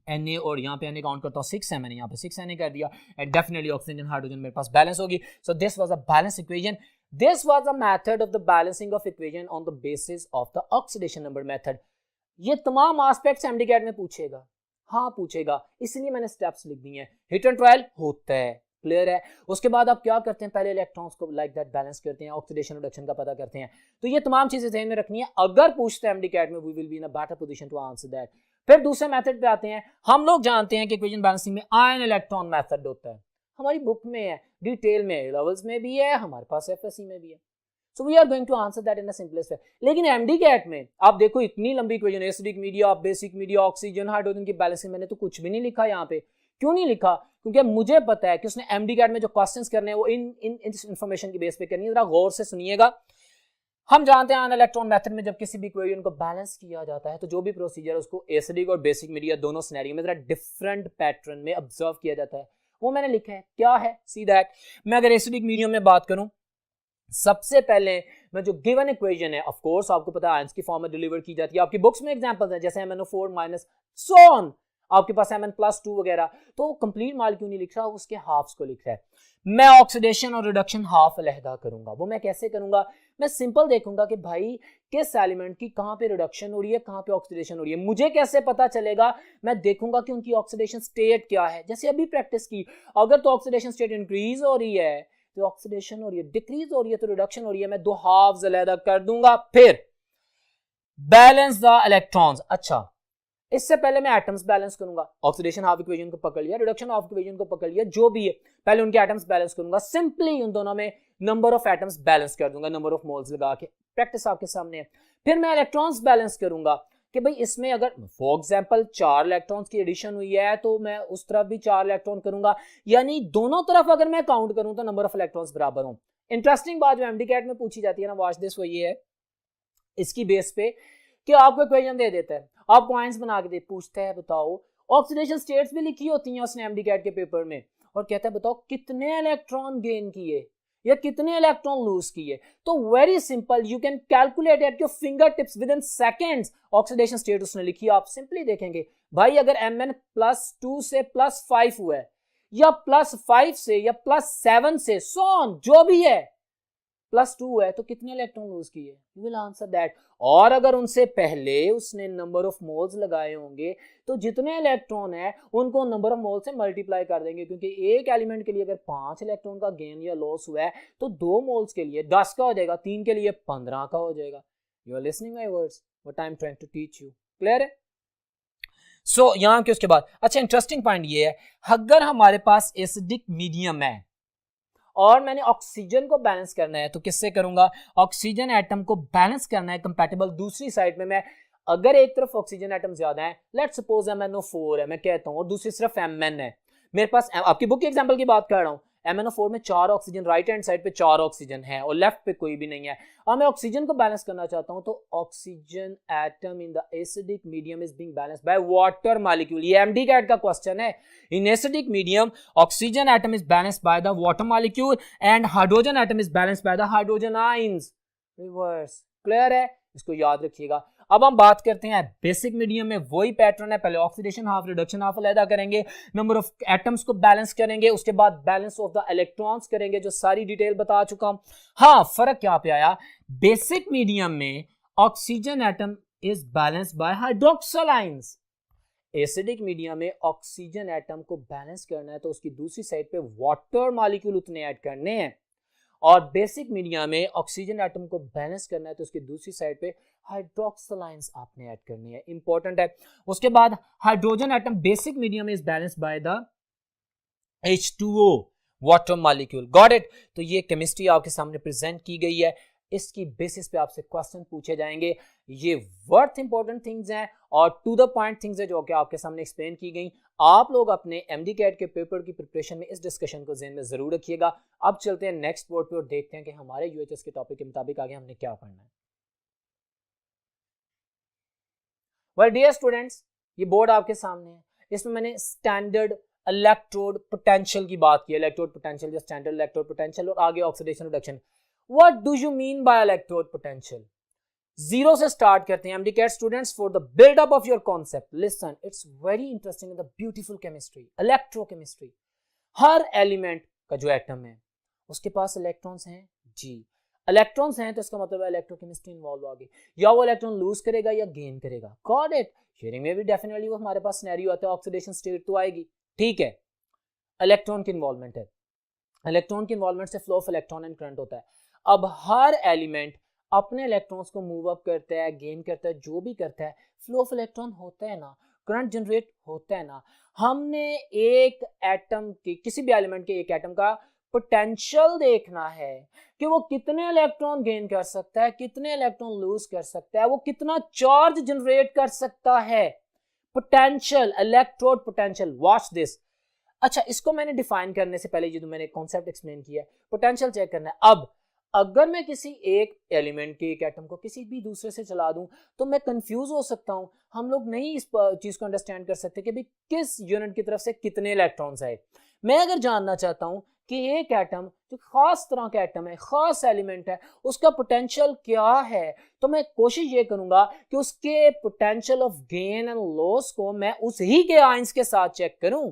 Na और यहाँ पे Na काउंट करता हूँ 6 है, मैंने यहाँ पे 6 Na कर दिया एंड डेफिनेटली ऑक्सीजन हाइड्रोजन मेरे पास बैलेंस होगी. So this was a balance equation. This was a method of the balancing of equation on the basis of the oxidation number method. ये तमाम एस्पेक्ट्स एमडीकैट में पूछेगा, हाँ पूछेगा, इसलिए मैंने स्टेप्स लिख दिए हैं. हिट एंड ट्रायल होता है, क्लियर है. उसके बाद आप क्या करते हैं, पहले इलेक्ट्रॉन्स को लाइक दैट बैलेंस करते हैं, ऑक्सीडेशन रिडक्शन का पता करते हैं. तो ये तमाम चीजें ध्यान में रखनी है. अगर पूछते हैं एमडीकैट में, we will be in a better position to answer that. फिर दूसरे मेथड पे आते हैं. हम लोग जानते हैं कि इक्वेशन बैलेंसिंग में आयन इलेक्ट्रॉन मेथड होता है, हमारी बुक में है, डिटेल में लेवल्स में भी है, हमारे पास एफएससी में भी है. So we are going to answer that in the simplest way. लेकिन एमडीकैट में आप देखो इतनी लंबी equation, acidic media, basic media, oxygen hydrogen की बैलेंसिंग, मैंने तो कुछ भी नहीं लिखा यहाँ पे. क्यों नहीं लिखा? क्योंकि मुझे पता है कि उसने एमडीकैट में जो क्वेश्चंस करने हैं वो इन इंफॉर्मेशन की बेस पे करनी है. जरा गौर से सुनिएगा. हम जानते हैं आयन इलेक्ट्रॉन मेथड में जब किसी भी इक्वेशन को बैलेंस किया जाता है तो जो भी प्रोसीजर है उसको एसिडिक और बेसिक मीडिया दोनों सिनेरियो में जरा डिफरेंट पैटर्न में ऑब्जर्व किया जाता है. वो मैंने लिखा है. क्या है? See that. मैं अगर एसिडिक मीडियम में बात करूं, सबसे पहले मैं जो गिवन इक्वेशन है, ऑफ कोर्स आपको पता है आयंस की फॉर्म में डिलीवर की जाती है. आपकी बुक्स में एग्जांपल्स हैं जैसे MnO4 माइनस सो ऑन, आपके पास Mn+2 वगैरह. तो कंप्लीट मॉलिक्यूल नहीं लिख रहा, उसके हाफ्स को लिख रहा है. मैं ऑक्सीडेशन और रिडक्शन हाफ अलहदा करूंगा. वो मैं कैसे करूंगा? मैं सिंपल देखूंगा कि भाई किस एलिमेंट की कहां पे रिडक्शन हो रही है, कहां पे ऑक्सीडेशन हो रही है. मुझे कैसे पता चलेगा? मैं देखूंगा कि उनकी ऑक्सीडेशन स्टेट क्या है. जैसे अभी प्रैक्टिस की, अगर तो ऑक्सीडेशन स्टेट इंक्रीज हो रही है तो ऑक्सीडेशन हो रही है, डिक्रीज हो रही है तो रिडक्शन हो रही है. मैं दो हाफ्स अलहदा कर दूंगा. फिर बैलेंस द इलेक्ट्रॉन्स. अच्छा, इससे पहले मैं एटम्स बैलेंस करूंगा. ऑक्सीडेशन हाफ इक्वेशन को पकड़ लिया, रिडक्शन हाफ इक्वेशन को पकड़ लिया, जो भी है पहले उनके एटम्स बैलेंस करूंगा. सिंपली उन दोनों में नंबर ऑफ एटम्स बैलेंस कर दूंगा, नंबर ऑफ मोल्स लगा के. प्रैक्टिस आपके सामने है. फिर मैं इलेक्ट्रॉन्स बैलेंस करूंगा कि भाई इसमें अगर फॉर एग्जांपल 4 इलेक्ट्रॉन्स की एडिशन हुई है तो मैं उस तरफ भी 4 इलेक्ट्रॉन करूंगा. यानी दोनों तरफ अगर मैं काउंट करूं तो नंबर ऑफ इलेक्ट्रॉन्स बराबर हो. इंटरेस्टिंग बात जो एमडीकैट में पूछी जाती है ना, वॉच दिस, वो ये है, इसकी बेस पे कि आपको इक्वेशन दे देता है, आपको आयंस बना के दे, पूछता है बताओ ऑक्सीडेशन स्टेट्स भी लिखी होती हैं उसने एमडीकैट के पेपर में, और कहता है बताओ कितने इलेक्ट्रॉन गेन किए या कितने इलेक्ट्रॉन लूज किए. तो very simple, you can calculate at your finger tips with in seconds. Oxidation state उसने लिखी, आप सिंपली देखेंगे भाई अगर Mn+2 से +5 हुआ है या +5 से या +7 से सोन जो भी है +2 है तो कितने इलेक्ट्रॉन लूज किए. You will answer that. और अगर उनसे पहले उसने नंबर ऑफ मोल्स लगाए होंगे तो जितने इलेक्ट्रॉन है उनको नंबर ऑफ मोल से मल्टीप्लाई कर देंगे, क्योंकि एक एलिमेंट के लिए अगर 5 इलेक्ट्रॉन का गेन या लॉस हुआ है तो 2 मोल्स के लिए 10 का हो जाएगा, 3 के लिए 15 का हो जाएगा. You are listening my words, what I am trying to teach you. Clear है? सो यहां के उसके बाद अच्छा इंटरेस्टिंग पॉइंट ये है, अगर हमारे पास एसिडिक मीडियम है और मैंने ऑक्सीजन को बैलेंस करना है तो किससे करूंगा? ऑक्सीजन एटम को बैलेंस करना है कंपैटिबल. दूसरी साइड में मैं अगर एक तरफ ऑक्सीजन एटम ज्यादा है, लेट्स सपोज MnO4 है मैं कहता हूं, और दूसरी तरफ Mn है, मेरे पास आपकी बुक के एग्जांपल की बात कर रहा हूं, MnO4 में 4 ऑक्सीजन, राइट हैंड साइड पे 4 ऑक्सीजन है और लेफ्ट पे कोई भी नहीं है, और मैं ऑक्सीजन को बैलेंस करना चाहता हूं तो oxygen atom in the acidic medium is being balanced by water molecule. ये एमडीकैट का क्वेश्चन है. In acidic medium oxygen atom is balanced by the water molecule and hydrogen atom is balanced by the hydrogen ions. Reverse. Clear है? इसको याद रखिएगा. अब हम बात करते हैं बेसिक मीडियम में, वही पैटर्न है, पहले ऑक्सीडेशन हाफ रिडक्शन हाफ अलग करेंगे, नंबर ऑफ एटम्स को बैलेंस करेंगे, उसके बाद बैलेंस ऑफ द इलेक्ट्रॉन्स करेंगे, जो सारी डिटेल बता चुका हूं. हाँ, फर्क क्या पे आया? बेसिक मीडियम में oxygen atom is balanced bye hydroxyl ions. Acidic medium में ऑक्सीजन एटम को बैलेंस करना है तो उसकी दूसरी साइड पे वाटर मॉलिक्यूल उतने ऐड करने हैं, और बेसिक मीडियम में ऑक्सीजन एटम को बैलेंस करना है तो उसकी दूसरी साइड पे हाइड्रोक्सिल आयंस आपने ऐड करनी है. इंपॉर्टेंट है. उसके बाद hydrogen atom basic medium is balanced by the H2O water molecule. Got it? तो ये केमिस्ट्री आपके सामने प्रेजेंट की गई है, इसकी बेसिस पे आपसे क्वेश्चन पूछे जाएंगे. ये वर्थ इंपॉर्टेंट थिंग्स हैं और टू द पॉइंट थिंग्स है जो कि आपके सामने एक्सप्लेन की गई. आप लोग अपने एमडीकैट के पेपर की प्रिपरेशन में इस डिस्कशन को ज़हन में जरूर रखिएगा. अब चलते हैं नेक्स्ट बोर्ड पे और देखते हैं कि हमारे यूएचएस के टॉपिक के मुताबिक आगे हमने क्या पढ़ना है. वेल डियर स्टूडेंट्स, ये बोर्ड आपके सामने है. इसमें मैंने स्टैंडर्ड इलेक्ट्रोड पोटेंशियल की बात की, इलेक्ट्रोड पोटेंशियल या स्टैंडर्ड इलेक्ट्रोड पोटेंशियल, और आगे oxidation reduction. What do you mean by electrode potential? Zero से स्टार्ट करते हैं MD CAT students for the buildup of your concept. Listen, it's very interesting in the beautiful chemistry, electrochemistry. हर element का जो atom है उसके पास electrons हैं जी। Electrons हैं तो इसका मतलब है इलेक्ट्रोकेमिस्ट्री इन्वॉल्व होगी, या वो इलेक्ट्रॉन लूज करेगा या गेन करेगा। Got it. शेयरिंग में भी डेफिनेटली वो हमारे पास सिनेरियो आता है, ऑक्सीडेशन स्टेट तो आएगी, ठीक है। इलेक्ट्रॉन की इन्वॉल्वमेंट है, इलेक्ट्रॉन की इन्वॉल्वमेंट से flow of electron and current होता है। अब हर एलिमेंट अपने इलेक्ट्रॉन्स को मूव अप करता है, गेन करता है, जो भी करता है, फ्लो ऑफ इलेक्ट्रॉन होता है ना, करंट जनरेट होता है ना। हमने एक एटम के, किसी भी एलिमेंट के एक एटम का पोटेंशियल देखना है कि वो कितने इलेक्ट्रॉन गेन कर सकता है, कितने इलेक्ट्रॉन लूज कर सकता है, वो कितना चार्ज जनरेट कर सकता है। Potential, electrode potential, watch this. अच्छा, इसको मैंने डिफाइन करने से पहले जो मैंने कॉन्सेप्ट एक्सप्लेन किया, पोटेंशियल चेक करना है। अब अगर मैं किसी एक एलिमेंट के एक एटम को किसी भी दूसरे से चला दूं तो मैं कंफ्यूज हो सकता हूं। हम लोग नहीं इस चीज को अंडरस्टैंड कर सकते कि भाई किस यूनिट की तरफ से कितने इलेक्ट्रॉन्स आए। मैं अगर जानना चाहता हूं कि एक एटम जो खास तरह का एटम है, खास एलिमेंट है, उसका पोटेंशियल क्या है, तो मैं कोशिश ये करूंगा कि उसके potential of gain and loss को मैं उसी के आयंस के साथ चेक करूं।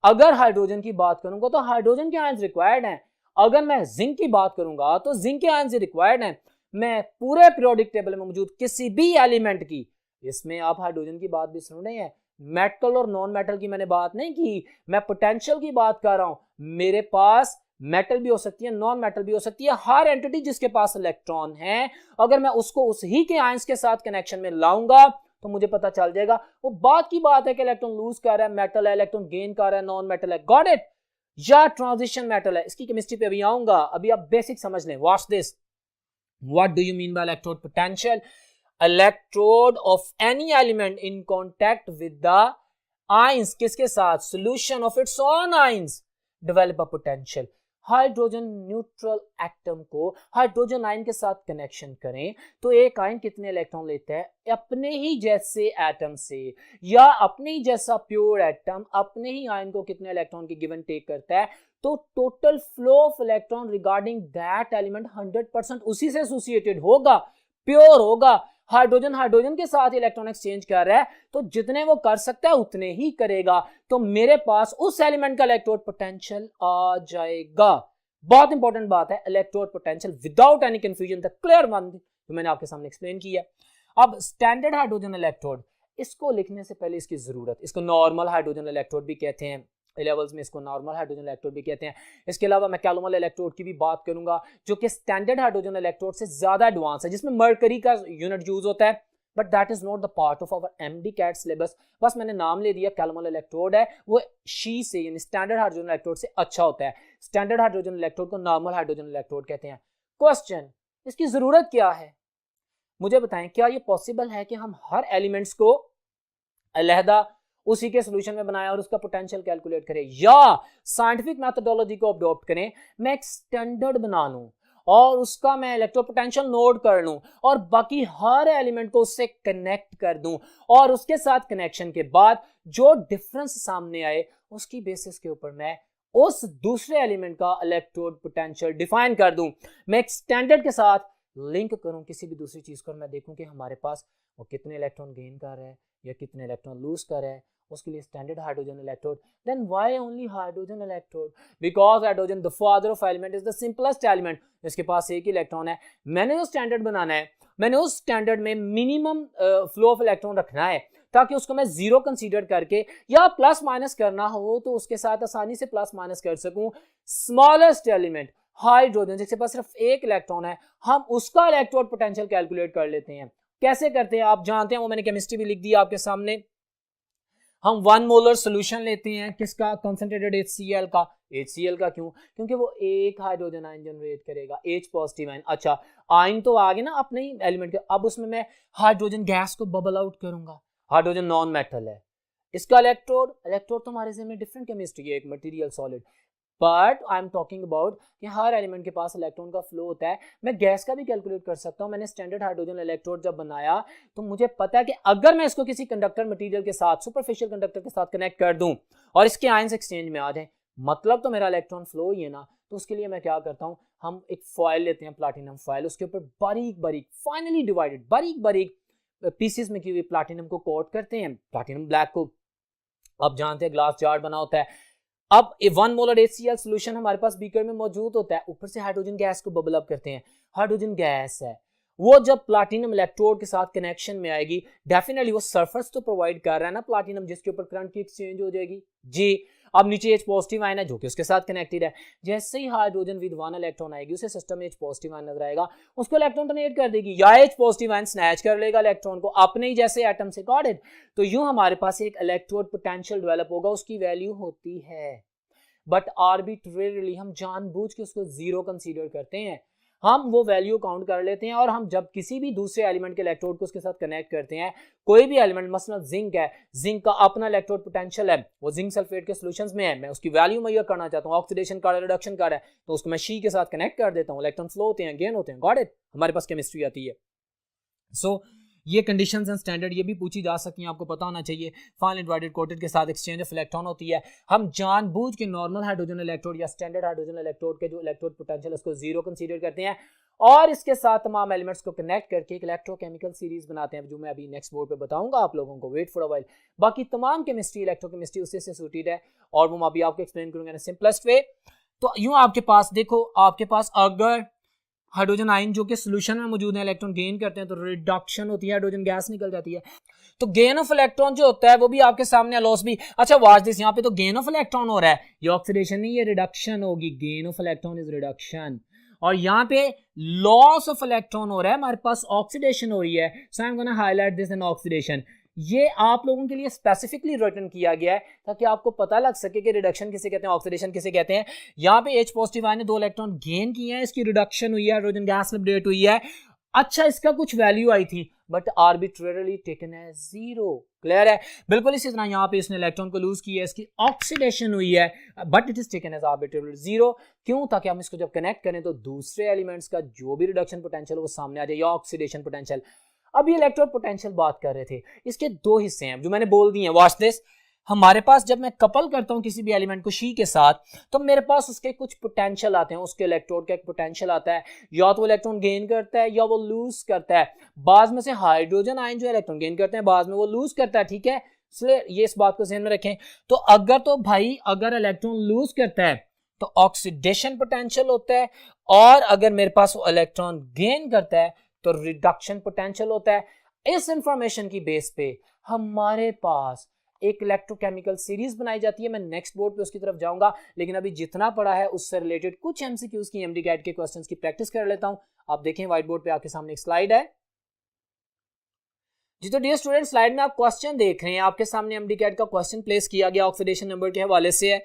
अगर हाइड्रोजन की बात करूंगा तो हाइड्रोजन के आयंस रिक्वायर्ड हैं। अगर मैं जिंक की बात करूंगा तो जिंक के आयंस रिक्वायर्ड हैं। मैं पूरे पीरियोडिक टेबल में मौजूद किसी भी एलिमेंट की, इसमें आप हाइड्रोजन की बात भी सुन रहे हैं, मेटल और नॉन मेटल की मैंने बात नहीं की, मैं पोटेंशियल की बात कर रहा हूं। मेरे पास मेटल भी हो सकती है, नॉन मेटल भी हो सकती है। हर एंटिटी जिसके पास इलेक्ट्रॉन है, अगर मैं उसको उसी के आयंस के साथ कनेक्शन में लाऊंगा तो मुझे पता चल जाएगा। वो बात की बात है कि इलेक्ट्रॉन लूज कर रहा है, मेटल है, इलेक्ट्रॉन गेन कर रहा है, नॉन मेटल है, गॉट इट, या ट्रांजिशन मेटल है। इसकी केमिस्ट्री पे अभी आऊंगा, अभी आप बेसिक समझ लें। Watch this, what do you mean by electrode potential? Electrode of any element in contact with the ions, किसके साथ? Solution of its own ions, develop a potential. Hydrogen neutral atom को हाइड्रोजन आयन के साथ connection करें तो एक ion कितने electron लेता है? अपने ही जैसे एटम से, या अपने ही जैसा प्योर एटम अपने ही आयन को कितने इलेक्ट्रॉन की गिवन टेक करता है? तो total flow of electron regarding that element 100% उसी से एसोसिएटेड होगा, प्योर होगा। हाइड्रोजन हाइड्रोजन के साथ इलेक्ट्रॉन एक्सचेंज कर रहा है तो जितने वो कर सकता है उतने ही करेगा, तो मेरे पास उस एलिमेंट का इलेक्ट्रोड पोटेंशियल आ जाएगा। बहुत इंपॉर्टेंट बात है, electrode potential without any confusion, the clear one, जो मैंने आपके सामने एक्सप्लेन किया। अब स्टैंडर्ड हाइड्रोजन इलेक्ट्रोड, इसको लिखने से पहले इसकी जरूरत, इसको नॉर्मल हाइड्रोजन इलेक्ट्रोड भी कहते हैं, लेवल्स में इसको नॉर्मल हाइड्रोजन इलेक्ट्रोड भी कहते हैं। इसके अलावा मैं कैलोमल इलेक्ट्रोड की भी बात करूंगा जो कि स्टैंडर्ड हाइड्रोजन इलेक्ट्रोड से ज्यादा एडवांस है, जिसमें मर्करी का यूनिट यूज होता है, but that is not the part of our MD CAT syllabus. बस मैंने नाम ले दिया, कैलोमल इलेक्ट्रोड है, वो शी से यानी स्टैंडर्ड हाइड्रोजन इलेक्ट्रोड से अच्छा होता है। स्टैंडर्ड हाइड्रोजन इलेक्ट्रोड को नॉर्मल हाइड्रोजन इलेक्ट्रोड कहते हैं। क्वेश्चन, इसकी जरूरत क्या है? मुझे बताएं, क्या ये पॉसिबल है कि हम हर एलिमेंट्स को अलहदा उसी के सॉल्यूशन में बनाया और उसका पोटेंशियल कैलकुलेट करें, या साइंटिफिक मेथोडोलॉजी को अडॉप्ट करें, मैं एक स्टैंडर्ड बना लूं और उसका मैं इलेक्ट्रो पोटेंशियल नोट कर लूं और बाकी हर एलिमेंट को उससे कनेक्ट कर दूं और उसके साथ कनेक्शन के बाद जो डिफरेंस सामने आए उसकी बेसिस के ऊपर मैं उस दूसरे एलिमेंट का इलेक्ट्रोड पोटेंशियल डिफाइन कर दूं। मैं एक स्टैंडर्ड के साथ लिंक करूं किसी भी दूसरी चीज को और मैं देखूं कि हमारे पास वो कितने इलेक्ट्रॉन गेन कर रहा है या कितने इलेक्ट्रॉन लूज कर रहा है, उसके लिए standard hydrogen electrode. Then why only hydrogen electrode? Because hydrogen the father of element is the simplest element, इसके पास एक ही इलेक्ट्रॉन है। मैंने जो स्टैंडर्ड बनाना है, मैंने उस स्टैंडर्ड में मिनिमम फ्लो ऑफ इलेक्ट्रॉन रखना है ताकि उसको मैं जीरो कंसीडर करके या प्लस माइनस करना हो तो उसके साथ आसानी से प्लस माइनस कर सकूं। स्मॉलेस्ट एलिमेंट हाइड्रोजन जिसके पास सिर्फ एक इलेक्ट्रॉन है, हम उसका इलेक्ट्रोड पोटेंशियल कैलकुलेट कर लेते हैं। कैसे करते हैं आप जानते हैं, वो मैंने केमिस्ट्री भी लिख दी आपके सामने। हम 1 मोलर सोल्यूशन लेते हैं, किसका? कंसंट्रेटेड HCl का। HCl का क्यों? क्योंकि वो एक हाइड्रोजन आयन जनरेट करेगा, H पॉजिटिव आयन। अच्छा, आयन तो आ गए ना अपने ही एलिमेंट के, अब उसमें मैं हाइड्रोजन गैस को बबल आउट करूंगा। हाइड्रोजन नॉन मेटल है, इसका इलेक्ट्रोड तो हमारे से में डिफरेंट केमिस्ट्री है, एक material solid, but I am talking about कि हर एलिमेंट के पास इलेक्ट्रॉन का फ्लो होता है। मैं गैस का भी कैलकुलेट कर सकता हूं। मैंने स्टैंडर्ड हाइड्रोजन इलेक्ट्रोड जब बनाया तो मुझे पता है कि अगर मैं इसको किसी कंडक्टर मटेरियल के साथ, सुपरफिशियल कंडक्टर के साथ कनेक्ट कर दूं और इसके आयंस एक्सचेंज में आ जाए, मतलब तो मेरा इलेक्ट्रॉन फ्लो ही है ना, तो उसके लिए मैं क्या करता हूं, हम एक फॉयल लेते हैं, प्लाटिनम फॉयल, उसके ऊपर बारीक बारीक फाइनली डिवाइडेड बारीक बारीक पीसेस में की हुई प्लाटिनम को कोट करते हैं, प्लाटिनम ब्लैक को। आप जानते हैं ग्लास जार बना होता है। अब 1 मोलर HCl सोल्यूशन हमारे पास बीकर में मौजूद होता है, ऊपर से हाइड्रोजन गैस को बबल अप करते हैं। हाइड्रोजन गैस है वो जब प्लाटिनम इलेक्ट्रोड के साथ कनेक्शन में आएगी, डेफिनेटली वो सरफेस तो प्रोवाइड कर रहा है ना प्लाटिनम, जिसके ऊपर करंट की एक्सचेंज हो जाएगी जी। अब नीचे H पॉजिटिव आयन है जो कि उसके साथ कनेक्टेड है। जैसे ही हाइड्रोजन विद 1 इलेक्ट्रॉन आएगी, उसे सिस्टम में H पॉजिटिव आयन नजर आएगा, उसको इलेक्ट्रॉन डोनेट कर देगी, या H पॉजिटिव आयन स्नैच कर लेगा इलेक्ट्रॉन को अपने ही जैसे एटम से गॉट इट। तो यूं हमारे पास एक इलेक्ट्रोड पोटेंशियल डेवलप होगा, उसकी वैल्यू होती है, बट आर्बिट्रेरीली हम जानबूझ के उसको जीरो कंसीडर करते हैं। हम वो वैल्यू काउंट कर लेते हैं, और हम जब किसी भी दूसरे एलिमेंट के इलेक्ट्रोड को उसके साथ कनेक्ट करते हैं, कोई भी एलिमेंट मसलन जिंक है, जिंक का अपना इलेक्ट्रोड पोटेंशियल है, वो जिंक सल्फेट के सॉल्यूशंस में है, मैं उसकी वैल्यू मेजर करना चाहता हूँ, ऑक्सीडेशन का रिडक्शन का है, तो उसको मैं शी के साथ कनेक्ट कर देता हूँ, इलेक्ट्रॉन फ्लो होते हैं, गेन होते हैं, गॉट इट। हमारे पास केमिस्ट्री आती है। सो ये कंडीशंस एंड स्टैंडर्ड ये भी पूछी जा सकती हैं, आपको पता होना चाहिए। फाइनली डिवाइडेड कोटेड के साथ एक्सचेंज ऑफ इलेक्ट्रॉन होती है। हम जानबूझ के नॉर्मल हाइड्रोजन इलेक्ट्रोड या स्टैंडर्ड हाइड्रोजन इलेक्ट्रोड के जो इलेक्ट्रोड पोटेंशियल उसको जीरो कंसीडर करते हैं, और इसके साथ तमाम एलिमेंट्स को कनेक्ट करके एक इलेक्ट्रोकेमिकल सीरीज बनाते हैं, जो मैं अभी नेक्स्ट बोर्ड पे बताऊंगा आप लोगों को, वेट फॉर अ व्हाइल। बाकी तमाम केमिस्ट्री इलेक्ट्रोकेमिस्ट्री उससे से सूटेड है, और वो मैं अभी आपको एक्सप्लेन करूंगा इन सिंपलेस्ट वे। तो यूं आपके पास देखो, आपके पास अगर हाइड्रोजन आयन जो कि सोल्यूशन में मौजूद है इलेक्ट्रॉन गेन करते हैं, तो रिडक्शन होती है, हाइड्रोजन गैस निकल जाती है। तो गेन ऑफ इलेक्ट्रॉन जो होता है वो भी आपके सामने, लॉस भी। अच्छा वाच दिस, यहाँ पे तो गेन ऑफ इलेक्ट्रॉन हो रहा है, ये ऑक्सीडेशन नहीं, ये रिडक्शन होगी। Gain of electron is reduction, और यहाँ पे लॉस ऑफ इलेक्ट्रॉन हो रहा है, हमारे पास ऑक्सीडेशन हो रही है। So I am gonna highlight this in oxidation. ये आप लोगों के लिए स्पेसिफिकली रिटर्न किया गया है ताकि आपको पता लग सके कि रिडक्शन किसे कहते हैं, ऑक्सीडेशन किसे कहते हैं। यहाँ पे H पॉजिटिव आयन ने 2 इलेक्ट्रॉन गेन किए हैं, इसकी रिडक्शन हुई है, हाइड्रोजन गैस लिबरेट हुई है। अच्छा, इसका कुछ वैल्यू आई थी, but arbitrarily taken as zero. Clear है? बिल्कुल इसी तरह यहाँ पे इसने इलेक्ट्रॉन को लूज किया है, इसकी ऑक्सीडेशन हुई है, but it is taken as arbitrarily zero. क्यों? ताकि हम इसको जब कनेक्ट करें तो दूसरे एलिमेंट्स का जो भी रिडक्शन पोटेंशियल वो सामने आ जाए, या ऑक्सीडेशन पोटेंशियल। अभी इलेक्ट्रोड पोटेंशियल बात कर रहे थे, इसके 2 हिस्से हैं जो मैंने बोल दिए हैं। वॉच दिस, हमारे पास जब मैं कपल करता हूं किसी भी एलिमेंट को शी के साथ, तो मेरे पास उसके कुछ पोटेंशियल आते हैं, उसके इलेक्ट्रोड का एक पोटेंशियल आता है, या तो वो इलेक्ट्रॉन गेन करता है या वो लूज करता है। बाद में से हाइड्रोजन आयन जो इलेक्ट्रॉन गेन करते हैं, बाद में वो लूज करता है, ठीक है, इसलिए ये इस बात को ध्यान में रखें। तो अगर इलेक्ट्रॉन लूज करता है तो ऑक्सीडेशन पोटेंशियल होता है, और अगर मेरे पास वो इलेक्ट्रॉन गेन करता है तो रिडक्शन पोटेंशियल होता है। इस इंफॉर्मेशन की बेस पे हमारे पास एक इलेक्ट्रोकेमिकल सीरीज बनाई जाती है। मैं नेक्स्ट बोर्ड पे उसकी तरफ जाऊंगा, लेकिन अभी जितना पढ़ा है उससे रिलेटेड कुछ एमसीक्यूज की, एमडी कैट के क्वेश्चंस की प्रैक्टिस कर लेता हूं। आप देखें व्हाइट बोर्ड पे आपके सामने एक स्लाइड है जी। तो डियर स्टूडेंट, स्लाइड में आप क्वेश्चन देख रहे हैं, आपके सामने एमडी कैट का क्वेश्चन प्लेस किया गया, ऑक्सीडेशन नंबर के हवाले से है।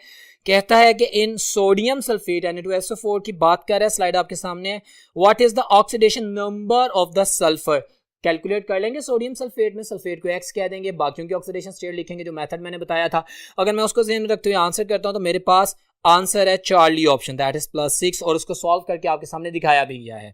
कहता है कि इन सोडियम सल्फेट Na2SO4 की बात कर रहा है, स्लाइड आपके सामने है। What is the oxidation number of the sulphur? Calculate कर लेंगे सोडियम सल्फेट में, सल्फेट को x कह देंगे, बाकियों की ऑक्सीडेशन स्टेट लिखेंगे जो मेथड मैंने बताया था। अगर मैं उसको ध्यान में रखते हुए आंसर करता हूं तो मेरे पास आंसर है चार्ली ऑप्शन, दैट इज +6, और उसको सॉल्व करके आपके सामने दिखाया भी गया है।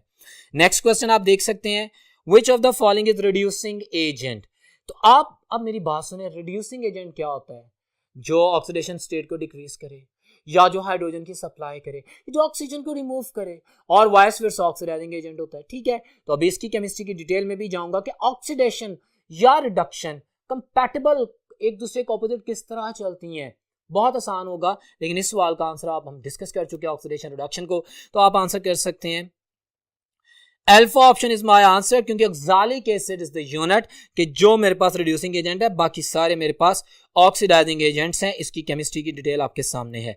नेक्स्ट क्वेश्चन आप देख सकते हैं, which of the following is reducing agent? तो आप अब मेरी बात सुने, रिड्यूसिंग एजेंट क्या होता है? जो ऑक्सीडेशन स्टेट को डिक्रीज करे, या जो हाइड्रोजन की सप्लाई करे, जो ऑक्सीजन को रिमूव करे, और वाइस वर्सा ऑक्सीडाइजिंग एजेंट होता है, ठीक है। तो अभी इसकी केमिस्ट्री की डिटेल में भी जाऊंगा कि ऑक्सीडेशन या रिडक्शन कंपैटिबल, एक दूसरे के ऑपोजिट किस तरह चलती हैं। बहुत आसान होगा, लेकिन इस सवाल का आंसर आप हम डिस्कस कर चुके हैं ऑक्सीडेशन रिडक्शन को, तो आप आंसर कर सकते हैं alpha option is my answer, क्योंकि oxalic acid is the unit कि जो मेरे पास रिड्यूसिंग एजेंट है, बाकी सारे मेरे पास ऑक्सीडाइजिंग एजेंट्स हैं। इसकी केमिस्ट्री की डिटेल आपके सामने है,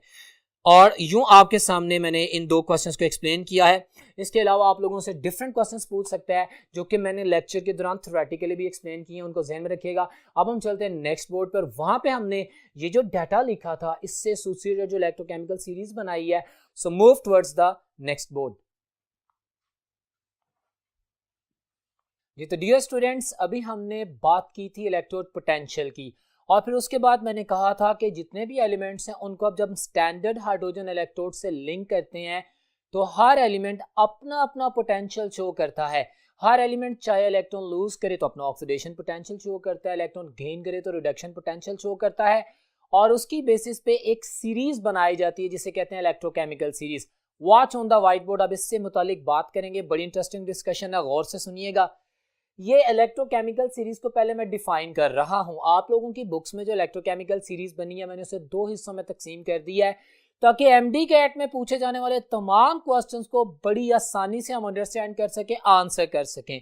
और यूं आपके सामने मैंने इन 2 क्वेश्चंस को एक्सप्लेन किया है। इसके अलावा आप लोगों से डिफरेंट क्वेश्चंस पूछ सकते हैं जो कि मैंने लेक्चर के दौरान थ्योरेटिकली भी एक्सप्लेन किए हैं, उनको ध्यान में रखिएगा। अब हम चलते हैं नेक्स्ट बोर्ड पर, वहां पे हमने ये जो डाटा लिखा था इससे एसोसिएटेड जो इलेक्ट्रोकेमिकल सीरीज बनाई है। So move towards the next board जी। तो डियर स्टूडेंट्स, अभी हमने बात की थी इलेक्ट्रोड पोटेंशियल की, और फिर उसके बाद मैंने कहा था कि जितने भी एलिमेंट्स हैं उनको अब जब स्टैंडर्ड हाइड्रोजन इलेक्ट्रोड से लिंक करते हैं तो हर एलिमेंट अपना अपना पोटेंशियल शो करता है। हर एलिमेंट चाहे इलेक्ट्रॉन लूज करे तो अपना ऑक्सीडेशन पोटेंशियल शो करता है, इलेक्ट्रॉन गेन करे तो रिडक्शन पोटेंशियल शो करता है, और उसकी बेसिस पे एक सीरीज बनाई जाती है जिसे कहते हैं electrochemical series. Watch on the white board. अब इससे मुतालिक बात करेंगे, बड़ी इंटरेस्टिंग डिस्कशन है, गौर से सुनिएगा। ये इलेक्ट्रोकेमिकल सीरीज को पहले मैं डिफाइन कर रहा हूं। आप लोगों की बुक्स में जो इलेक्ट्रोकेमिकल सीरीज बनी है मैंने उसे 2 हिस्सों में तकसीम कर दिया है ताकि एमडी कैट में पूछे जाने वाले तमाम क्वेश्चंस को बड़ी आसानी से हम अंडरस्टैंड कर सकें, आंसर कर सकें।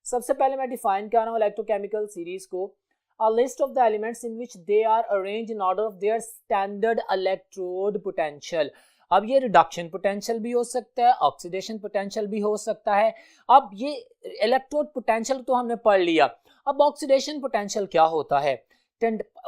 सबसे पहले मैं डिफाइन कर रहा हूं इलेक्ट्रोकेमिकल सीरीज को। A list of the elements in which they are arranged in order of their standard electrode potential। अब ये रिडक्शन पोटेंशियल भी हो सकता है, ऑक्सीडेशन पोटेंशियल भी हो सकता है। अब ये इलेक्ट्रोड पोटेंशियल तो हमने पढ़ लिया, अब ऑक्सीडेशन पोटेंशियल क्या होता है?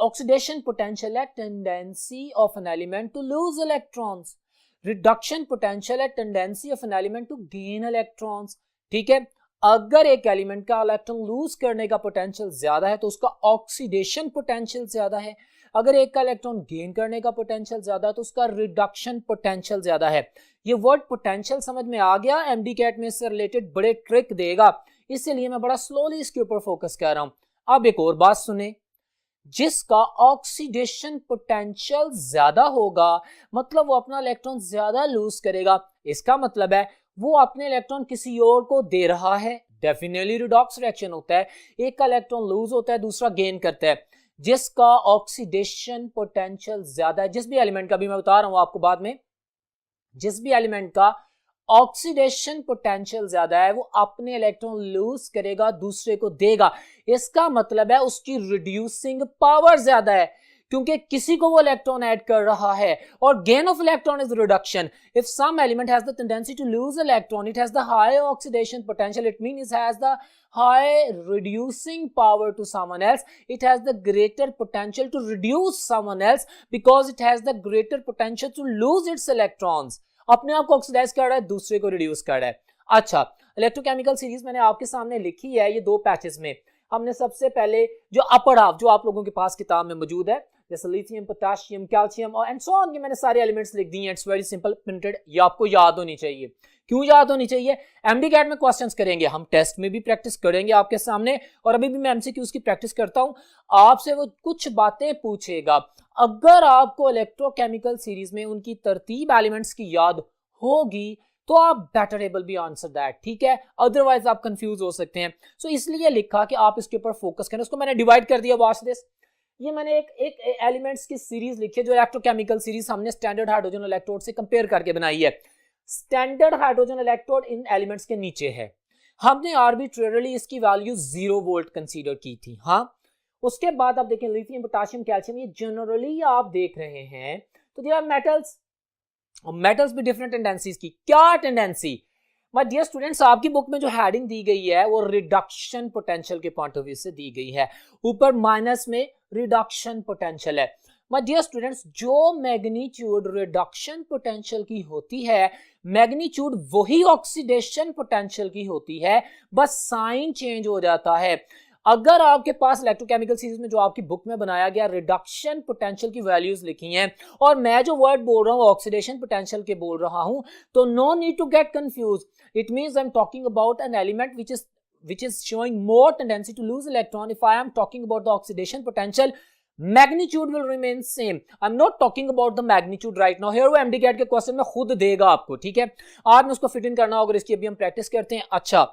ऑक्सीडेशन पोटेंशियल है tendency of an element to lose electrons. Reduction potential है tendency of an element to gain electrons. ठीक है, अगर एक एलिमेंट का इलेक्ट्रॉन लूज करने का पोटेंशियल ज्यादा है तो उसका ऑक्सीडेशन पोटेंशियल ज्यादा है, अगर एक का इलेक्ट्रॉन गेन करने का पोटेंशियल ज्यादा है तो उसका रिडक्शन पोटेंशियल ज्यादा है। ये वर्ड पोटेंशियल समझ में आ गया? एमडी कैट में इससे रिलेटेड बड़े ट्रिक देगा, इसलिए मैं बड़ा स्लोली इसके ऊपर फोकस कर रहा हूं। अब एक और बात सुने, जिसका ऑक्सीडेशन पोटेंशियल ज्यादा होगा मतलब वो अपना इलेक्ट्रॉन ज्यादा लूज करेगा, इसका मतलब है वो अपने इलेक्ट्रॉन किसी और को दे रहा है। डेफिनेटली रिडॉक्स रिएक्शन होता है, एक का इलेक्ट्रॉन लूज होता है, दूसरा गेन करता है। जिसका ऑक्सीडेशन पोटेंशियल ज्यादा है, जिस भी एलिमेंट का भी मैं बता रहा हूं आपको बाद में, जिस भी एलिमेंट का ऑक्सीडेशन पोटेंशियल ज्यादा है वो अपने इलेक्ट्रॉन लूज करेगा, दूसरे को देगा। इसका मतलब है उसकी रिड्यूसिंग पावर ज्यादा है क्योंकि किसी को वो इलेक्ट्रॉन ऐड कर रहा है। और gain of electron is reduction. If some element has the tendency to lose electron, it has the high oxidation potential, it means it has the high reducing power to someone else, it has the greater potential to reduce someone else because it has the greater potential to lose its electrons। अपने आप को oxidise कर रहा है, दूसरे को reduce कर रहा है। अच्छा, इलेक्ट्रोकेमिकल सीरीज मैंने आपके सामने लिखी है ये 2 पैचेस में। हमने सबसे पहले जो अपर हाफ जो आप लोगों के पास किताब में मौजूद है जैसे लिथियम, पोटेशियम, कैल्शियम और एंड सो ऑन की मैंने सारे एलिमेंट्स लिख दिए हैं। इट्स वेरी सिंपल प्रिंटेड, ये आपको याद होनी चाहिए। क्यों याद होनी चाहिए? एमडी कैट में क्वेश्चंस करेंगे, हम टेस्ट में भी प्रैक्टिस करेंगे आपके सामने, और अभी भी मैं एमसीक्यूज की प्रैक्टिस करता हूं। आपसे वो कुछ बातें पूछेगा, अगर आपको इलेक्ट्रोकेमिकल सीरीज में उनकी तरतीब एलिमेंट्स की याद होगी तो आप better able be answer that. ठीक है, अदरवाइज आप कंफ्यूज हो सकते हैं। सो इसलिए लिखा कि आप इसके ऊपर फोकस करें। उसको मैंने डिवाइड कर दिया। वॉच दिस, ये मैंने एक एलिमेंट्स की सीरीज लिखी है जो इलेक्ट्रोकेमिकल सीरीज हमने स्टैंडर्ड हाइड्रोजन इलेक्ट्रोड से कंपेयर करके बनाई है। स्टैंडर्ड हाइड्रोजन इलेक्ट्रोड इन एलिमेंट्स के नीचे है, हमने आर्बिट्रेरली इसकी वैल्यू 0 वोल्ट कंसीडर की थी। हाँ, उसके बाद आप देखें लिथियम, पोटेशियम, कैल्शियम, ये जनरली आप देख रहे हैं तो दे आर मेटल्स, और मेटल्स भी डिफरेंट टेंडेंसीज की। क्या टेंडेंसी? माय डियर स्टूडेंट्स, आपकी बुक में जो हेडिंग दी गई है वो रिडक्शन पोटेंशियल के पॉइंट ऑफ व्यू से दी गई है। ऊपर माइनस में रिडक्शन पोटेंशियल है। माय डियर स्टूडेंट्स, जो मैग्नीट्यूड रिडक्शन पोटेंशियल की होती है, मैग्नीट्यूड वही ऑक्सीडेशन पोटेंशियल की होती है, बस साइन चेंज हो जाता है। अगर आपके पास इलेक्ट्रोकेमिकल सीरीज में जो आपकी बुक में बनाया गया रिडक्शन पोटेंशियल की वैल्यूज लिखी हैं और मैं जो वर्ड बोल रहा हूं ऑक्सीडेशन पोटेंशियल के बोल रहा हूं, तो no need to get confuse. It means I am talking about an element which is showing more tendency to lose electron. If I am talking about the oxidation potential, magnitude will remain same. I'm not talking about the magnitude right now. Here वो MDCAT के question में खुद देगा आपको। ठीक है, आपने उसको फिट इन करना होगा। इसकी अभी हम प्रैक्टिस करते हैं। अच्छा,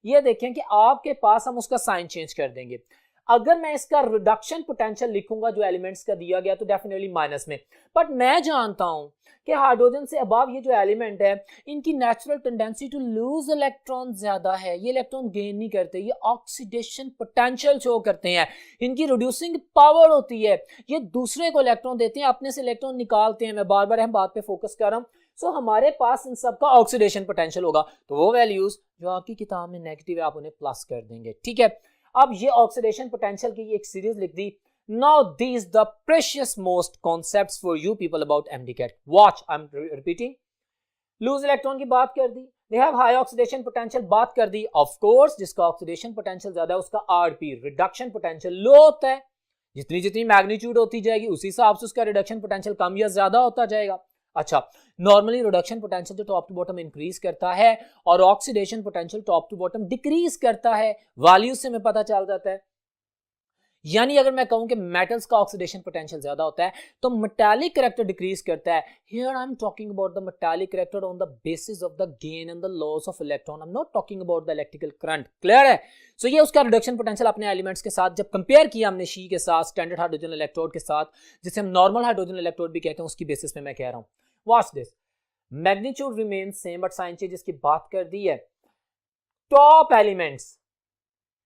ये देखें कि आपके पास हम उसका साइन चेंज कर देंगे। अगर मैं इसका रिडक्शन पोटेंशियल लिखूंगा जो एलिमेंट्स का दिया गया तो डेफिनेटली माइनस में, बट मैं जानता हूं कि हाइड्रोजन से अबव ये जो एलिमेंट है इनकी natural tendency to lose electron ज्यादा है। ये इलेक्ट्रॉन गेन नहीं करते, ये ऑक्सीडेशन पोटेंशियल शो करते हैं, इनकी रिड्यूसिंग पावर होती है, ये दूसरे को इलेक्ट्रॉन देते हैं, अपने से इलेक्ट्रॉन निकालते हैं। मैं बार बार हम बात पे फोकस कर रहा हूं। सो हमारे पास इन सब का ऑक्सीडेशन पोटेंशियल होगा, तो वो वैल्यूज जो आपकी किताब में नेगेटिव है आप उन्हें प्लस कर देंगे। ठीक है, अब ये ऑक्सीडेशन पोटेंशियल की एक सीरीज लिख दी। Now these the precious most concepts for you people about MDCAT. Watch, I'm repeating. Lose electron की बात कर दी, they have high oxidation potential बात कर दी। Of course, जिसका ऑक्सीडेशन पोटेंशियल ज्यादा है उसका RP रिडक्शन पोटेंशियल लो होता है। जितनी जितनी मैग्नीट्यूड होती जाएगी उसी हिसाब से उसका रिडक्शन पोटेंशियल कम या ज्यादा होता जाएगा। अच्छा, नॉर्मली रिडक्शन पोटेंशियल जो टॉप टू बॉटम इंक्रीज करता है और oxidation potential top to bottom decrease करता है। वैल्यू से हमें पता चल जाता है। यानी अगर मैं कहूं कि मेटल्स का ऑक्सीडेशन पोटेंशियल ज्यादा होता है तो मेटालिक कैरेक्टर डिक्रीज करता है। Here I am talking about the metallic character on the basis of the gain and the loss of electron, I am not talking about the electrical current. Clear है? सो ये उसका reduction potential अपने elements के साथ जब compare किया हमने she के साथ, स्टैंडर्ड हाइड्रोजन इलेक्ट्रोड के साथ, जिसे हम नॉर्मल हाइड्रोजन इलेक्ट्रोड भी कहते हैं, उसकी बेसिस पे मैं कह रहा हूं। Watch this, magnitude remains same but sign changes की बात कर दी है। Top elements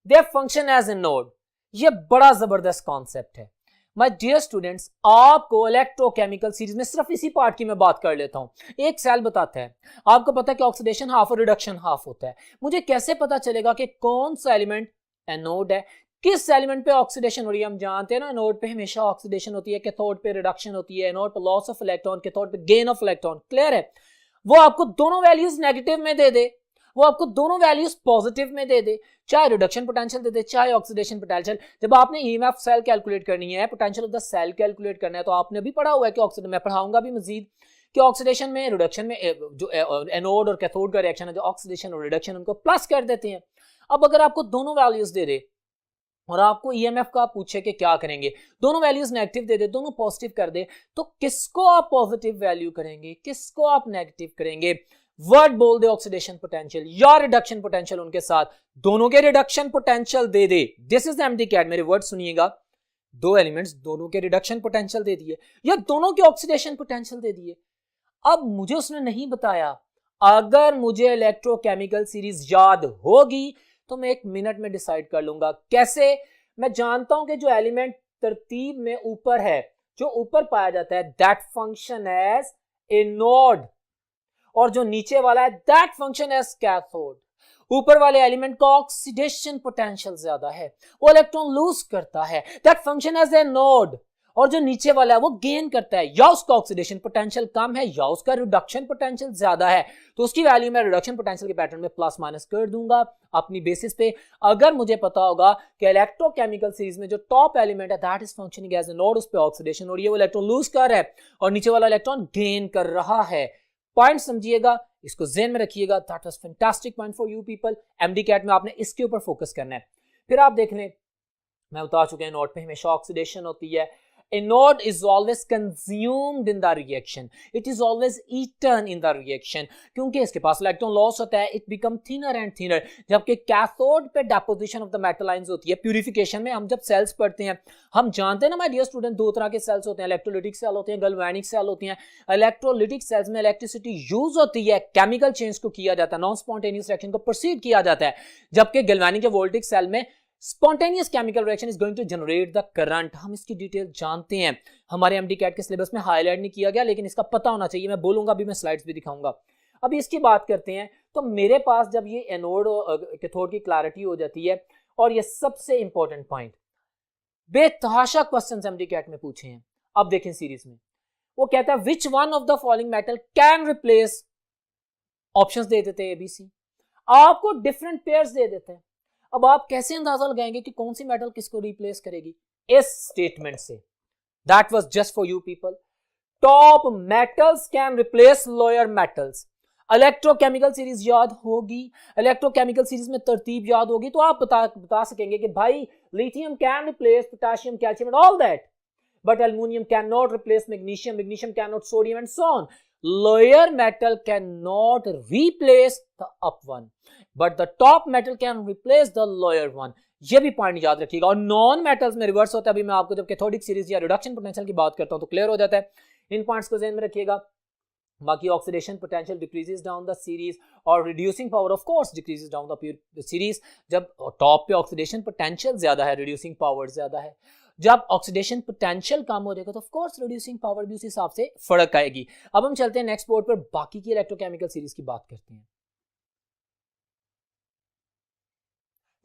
they function as anode. ये बड़ा जबरदस्त कॉन्सेप्ट है माय डियर स्टूडेंट्स। आपको इलेक्ट्रोकेमिकल सीरीज में सिर्फ इसी पार्ट की मैं बात कर लेता हूं। एक सेल बताता है, आपको पता है कि ऑक्सीडेशन हाफ और रिडक्शन हाफ होता है। मुझे कैसे पता चलेगा कि कौन सा एलिमेंट एनोड है, किस एलिमेंट पे ऑक्सीडेशन हो रही है? हम जानते हैं ना, एनोड पे हमेशा ऑक्सीडेशन होती है, कैथोड पे रिडक्शन होती है, एनोड पे लॉस ऑफ इलेक्ट्रॉन, कैथोड पे गेन ऑफ इलेक्ट्रॉन। क्लियर है? वो आपको दोनों वैल्यूज नेगेटिव में दे दे, वो आपको दोनों वैल्यूज पॉजिटिव में दे दे, चाहे रिडक्शन पोटेंशियल दे दे चाहे ऑक्सीडेशन पोटेंशियल। जब आपने ईएमएफ सेल कैलकुलेट करनी है, potential of the cell calculate करना है, तो आपने भी पढ़ा हुआ है कि ऑक्सीडेशन, मैं पढ़ाऊंगा भी मजीद कि ऑक्सीडेशन में, रिडक्शन में जो एनोड और कैथोड का रिएक्शन है, जो ऑक्सीडेशन और रिडक्शन, उनको प्लस कर देते हैं। अब अगर आपको दोनों वैल्यूज दे दे और आपको ईएमएफ का पूछे कि क्या करेंगे, दोनों वैल्यूज नेगेटिव दे दे, दोनों पॉजिटिव कर दे, तो किसको आप पॉजिटिव वैल्यू करेंगे, किसको आप नेगेटिव करेंगे? वर्ड बोल दे ऑक्सीडेशन पोटेंशियल या रिडक्शन पोटेंशियल, उनके साथ दोनों के रिडक्शन पोटेंशियल दे दे। दिस इज एमडी कैट, मेरे वर्ड सुनिएगा। दो एलिमेंट्स, दोनों के रिडक्शन पोटेंशियल दे दिए या दोनों के ऑक्सीडेशन पोटेंशियल दे दिए। अब मुझे उसने नहीं बताया, अगर मुझे इलेक्ट्रोकेमिकल सीरीज याद होगी तो मैं 1 मिनट में डिसाइड कर लूंगा। कैसे? मैं जानता हूं कि जो एलिमेंट तरतीब में ऊपर है, जो ऊपर पाया जाता है, that function as anode, और जो नीचे वाला है दैट फंक्शन एज कैथोड। ऊपर वाले एलिमेंट का ऑक्सीडेशन पोटेंशियल ज्यादा है, वो इलेक्ट्रॉन लूज करता है, that function as anode. और जो नीचे वाला है वो गेन करता है, या उसका ऑक्सीडेशन पोटेंशियल कम है या उसका रिडक्शन पोटेंशियल ज्यादा है, तो उसकी वैल्यू मैं रिडक्शन पोटेंशियल के पैटर्न में प्लस माइनस कर दूंगा अपनी बेसिस पे। अगर मुझे पता होगा कि इलेक्ट्रोकेमिकल सीरीज में जो टॉप एलिमेंट है that is functioning as anode, उस पे ऑक्सीडेशन हो रही है, वो इलेक्ट्रॉन लूज कर रहा है और नीचे वाला इलेक्ट्रॉन गेन कर रहा है। पॉइंट समझिएगा, इसको ज़हन में रखिएगा। That was fantastic point for you people. MDCAT में आपने इसके ऊपर फोकस करना है। फिर आप देख लें, मैं बता चुका हूं नोड पे हमेशा ऑक्सीडेशन होती है। A node is always consumed in the reaction. It is always eaten in the reaction. क्योंकि इसके पास इलेक्ट्रॉन लॉस होता है, it become thinner and thinner. जबकि कैथोड पे deposition of the metal ions होती है। प्यूरिफिकेशन में हम जब सेल्स पढ़ते हैं, हम जानते हैं ना माय डियर स्टूडेंट, दो तरह के सेल्स होते हैं, इलेक्ट्रोलिटिक सेल होते हैं, गैल्वेनिक सेल होती हैं। इलेक्ट्रोलिटिक सेल्स में इलेक्ट्रिसिटी यूज होती है, केमिकल चेंज को किया जाता है, नॉन स्पॉन्टेनियस रिएक्शन को प्रोसीड किया जाता है। जबकि गैल्वेनिक या वोल्टिक सेल में spontaneous chemical reaction is going to generate the current. हम इसकी डिटेल जानते हैं, हमारे एमडी कैट के सिलेबस में हाईलाइट नहीं किया गया, लेकिन इसका पता होना चाहिए। मैं बोलूंगा भी, मैं स्लाइड्स भी दिखाऊंगा। अभी इसकी बात करते हैं। तो मेरे पास जब ये एनोड कैथोड की क्लैरिटी हो जाती है, और ये सबसे इंपॉर्टेंट पॉइंट, बेतहाशा क्वेश्चंस एमडी कैट में पूछे हैं। अब देखें सीरीज में, वो कहता है which one of the following metal can replace, options दे देते हैं एबीसी, आपको डिफरेंट पेयर्स दे देते हैं। अब आप कैसे अंदाजा लगाएंगे कि कौन सी मेटल किसको रिप्लेस करेगी? इस स्टेटमेंट से। That was just for you people. Top metals can replace lower metals. Electrochemical series याद होगी, इलेक्ट्रोकेमिकल सीरीज में तरतीब याद होगी, तो आप बता सकेंगे कि भाई lithium can replace potassium, calcium and all that, but aluminium can not replace magnesium, magnesium can not sodium and so on. Lower metal cannot replace the up one, but the top metal can replace the lower one. ये भी point याद रखिएगा। और non metals में reverse होता है। अभी मैं आपको जब कैथोडिक सीरीज या रिडक्शन पोटेंशियल की बात करता हूं तो क्लियर हो जाता है। इन पॉइंट्स को ध्यान में रखिएगा। बाकी oxidation potential decreases down the series, और reducing power of course decreases down the series. जब टॉप पे ऑक्सीडेशन पोटेंशियल ज्यादा है, रिड्यूसिंग पावर ज्यादा है। जब ऑक्सीडेशन पोटेंशियल कम हो जाएगा तो ऑफ कोर्स रिड्यूसिंग पावर भी उस हिसाब से फर्क आएगी। अब हम चलते हैं नेक्स्ट बोर्ड पर, बाकी की इलेक्ट्रोकेमिकल सीरीज की बात करते हैं।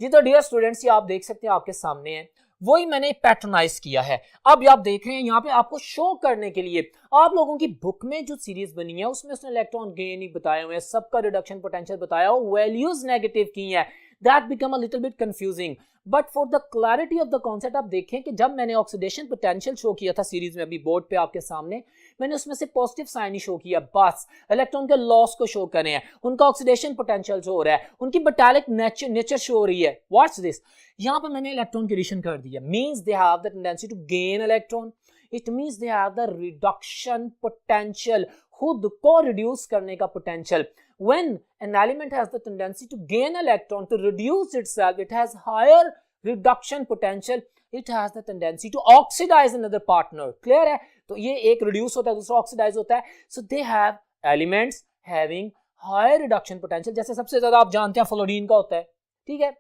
जी तो डियर स्टूडेंट्स, ये आप देख सकते हैं आपके सामने है, वही मैंने पैटर्नाइज किया है। अब आप देख रहे हैं यहाँ पे आपको शो करने के लिए, आप लोगों की बुक में जो सीरीज बनी है उसमें उसने इलेक्ट्रॉन गेन ही बताए हुए हैं, सबका रिडक्शन पोटेंशियल बताया हो, वैल्यूज नेगेटिव की है। That become a little bit confusing, but for the clarity of the concept आप देखें कि जब मैंने ऑक्सीडेशन पोटेंशियल शो किया था सीरीज में, अभी बोर्ड पे आपके सामने, मैंने उसमें से पॉजिटिव साइन ही शो किया, बस इलेक्ट्रॉन के लॉस को शो करे हैं, उनका ऑक्सीडेशन पोटेंशियल शो हो रहा है, उनकी मेटालिक नेचर शो हो रही है। व्हाट्स दिस, यहां पर मैंने इलेक्ट्रॉन की एडिशन कर दिया, means they have the tendency to gain electron, it means they have the reduction potential, खुद को रिड्यूस करने का potential. When an element has the tendency to gain electron, to reduce itself, it has higher reduction potential, it has the tendency to oxidize another partner. Clear है? तो ये एक reduce होता है, दूसरा oxidize होता है. So they have elements having higher reduction potential. जैसे सबसे ज्यादा आप जानते हैं फ्लोरीन का होता है, ठीक है,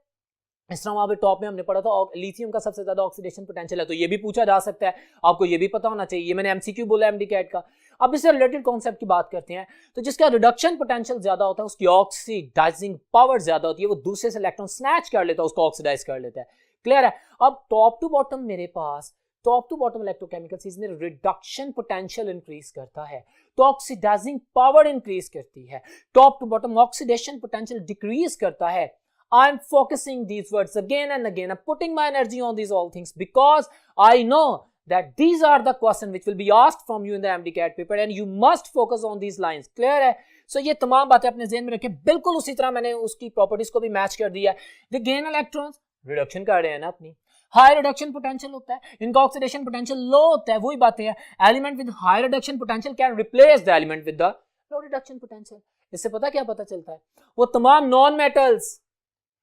इस तरह वहां पे टॉप में हमने पढ़ा था लिथियम का सबसे ज्यादा ऑक्सीडेशन पोटेंशियल है, तो ये भी पूछा जा सकता है, आपको ये भी पता होना चाहिए, ये मैंने एमसीक्यू बोला एमडी कैट का। अब इससे रिलेटेड कॉन्सेप्ट की बात करते हैं, तो जिसका रिडक्शन पोटेंशियल ज्यादा होता है उसकी ऑक्सीडाइजिंग पावर ज्यादा होती है, वो दूसरे से इलेक्ट्रॉन स्नैच कर लेता है, उसको ऑक्सीडाइज कर लेता है। क्लियर है? अब टॉप टू बॉटम मेरे पास टॉप टू बॉटम इलेक्ट्रोकेमिकल चीज में रिडक्शन पोटेंशियल इंक्रीज करता है तो ऑक्सीडाइजिंग पावर इंक्रीज करती है, top to bottom oxidation potential decrease करता है। I'm focusing these words again and again. I'm putting my energy on these all things because I know that these are the questions which will be asked from you in the MDCAT paper and you must focus on these lines. Clear है? So ये तमाम बातें अपने ज़हन में रखें, बिल्कुल उसी तरह मैंने उसकी प्रॉपर्टीज को भी मैच कर दिया है। The gain electrons रिडक्शन कर रहे हैं ना अपनी, हाई रिडक्शन पोटेंशियल होता है, इनका ऑक्सीडेशन पोटेंशियल लो होता है, वही बातें हैं। Element with high reduction potential can replace the element with the low reduction potential. इससे पता क्या पता चलता है, वो तमाम नॉन मेटल्स,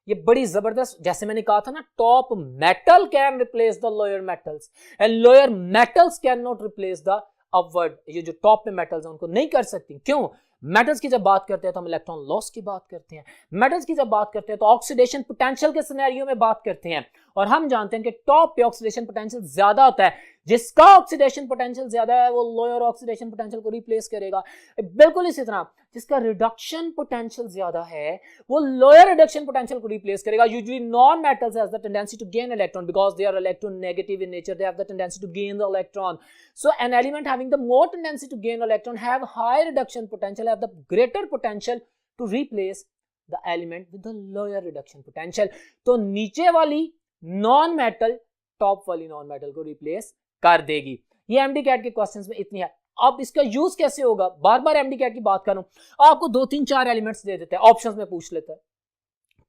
ये बड़ी जबरदस्त, जैसे मैंने कहा था ना, top metal can replace the lower metals and lower metals can not replace the upward. ये जो टॉप पे मेटल्स हैं उनको नहीं कर सकती। क्यों? मेटल्स की जब बात करते हैं तो हम इलेक्ट्रॉन लॉस की बात करते हैं, मेटल्स की जब बात करते हैं तो ऑक्सीडेशन पोटेंशियल के सिनेरियो में बात करते हैं, और हम जानते हैं कि टॉप पे ऑक्सीडेशन पोटेंशियल ज्यादा होता है, जिसका ऑक्सीडेशन पोटेंशियल ज्यादा है वो लोअर ऑक्सीडेशन पोटेंशियल को रिप्लेस करेगा। बिल्कुल इसी तरह जिसका रिडक्शन पोटेंशियल ज्यादा है वो लोअर रिडक्शन पोटेंशियल को रिप्लेस करेगा। Usually non metals has the tendency to gain electron because they are electronegative in nature, they have the tendency to gain the electron. So an element having the more tendency to gain electron have high reduction potential, have the greater potential to replace the element with the lower reduction potential. तो नीचे वाली non metal top वाली non metal को replace कर देगी। ये MDCAT के questions में इतनी है। अब इसका यूज कैसे होगा, बार बार एमडीकैट की बात करूं, आपको 2-3-4 एलिमेंट्स दे देते हैं, ऑप्शंस में पूछ लेता है,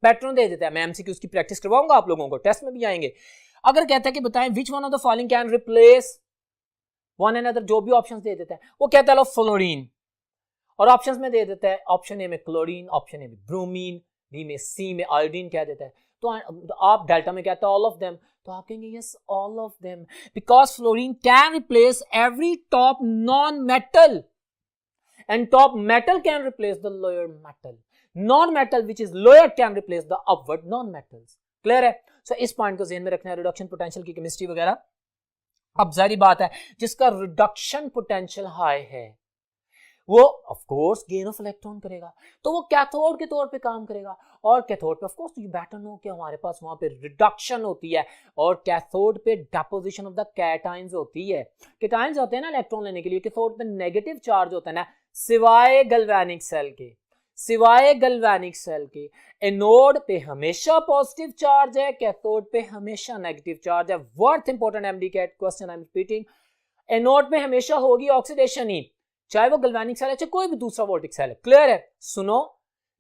पैटर्न दे देता है, मैं एमसीक्यू की प्रैक्टिस करवाऊंगा आप लोगों को, टेस्ट में भी आएंगे। अगर कहता है कि बताएं विच one of the following can replace one and other, जो भी ऑप्शंस दे देता है वो कहता है लो फ्लोरीन, और ऑप्शंस में दे देता है ऑप्शन ए में क्लोरीन, ऑप्शन ए में ब्रोमीन, बी में सी में आयोडीन कह देता है, तो आप डेल्टा में कहता है ऑल ऑफ देम, तो आप कहेंगे yes all of them because fluorine can replace every top non metal and top metal can replace the lower metal, non metal which is lower can replace the upward non metals. Clear है? सो इस point को ध्यान में रखना है, reduction potential की chemistry वगैरह। अब जारी बात है जिसका रिडक्शन पोटेंशियल हाई है वो of course gain of electron करेगा, तो वो कैथोड के तौर पे काम करेगा, और कैथोड पे of course you better know कि हमारे पास वहां पे रिडक्शन होती है और कैथोड पे डिपोजिशन ऑफ द कैटायंस होती है। कैटायंस होते हैं ना इलेक्ट्रॉन लेने के लिए, कैथोड पे नेगेटिव चार्ज होता है ना, सिवाय गैल्वेनिक सेल के, सिवाय गैल्वेनिक सेल के एनोड पे हमेशा पॉजिटिव चार्ज है, कैथोड पे हमेशा नेगेटिव चार्ज है। Worth important MDCAT question I am repeating, anode पे हमेशा होगी ऑक्सीडेशन ही, चाहे वो गैल्वेनिक सेल है चाहे कोई भी दूसरा वोल्टिक सेल है। क्लियर है? सुनो,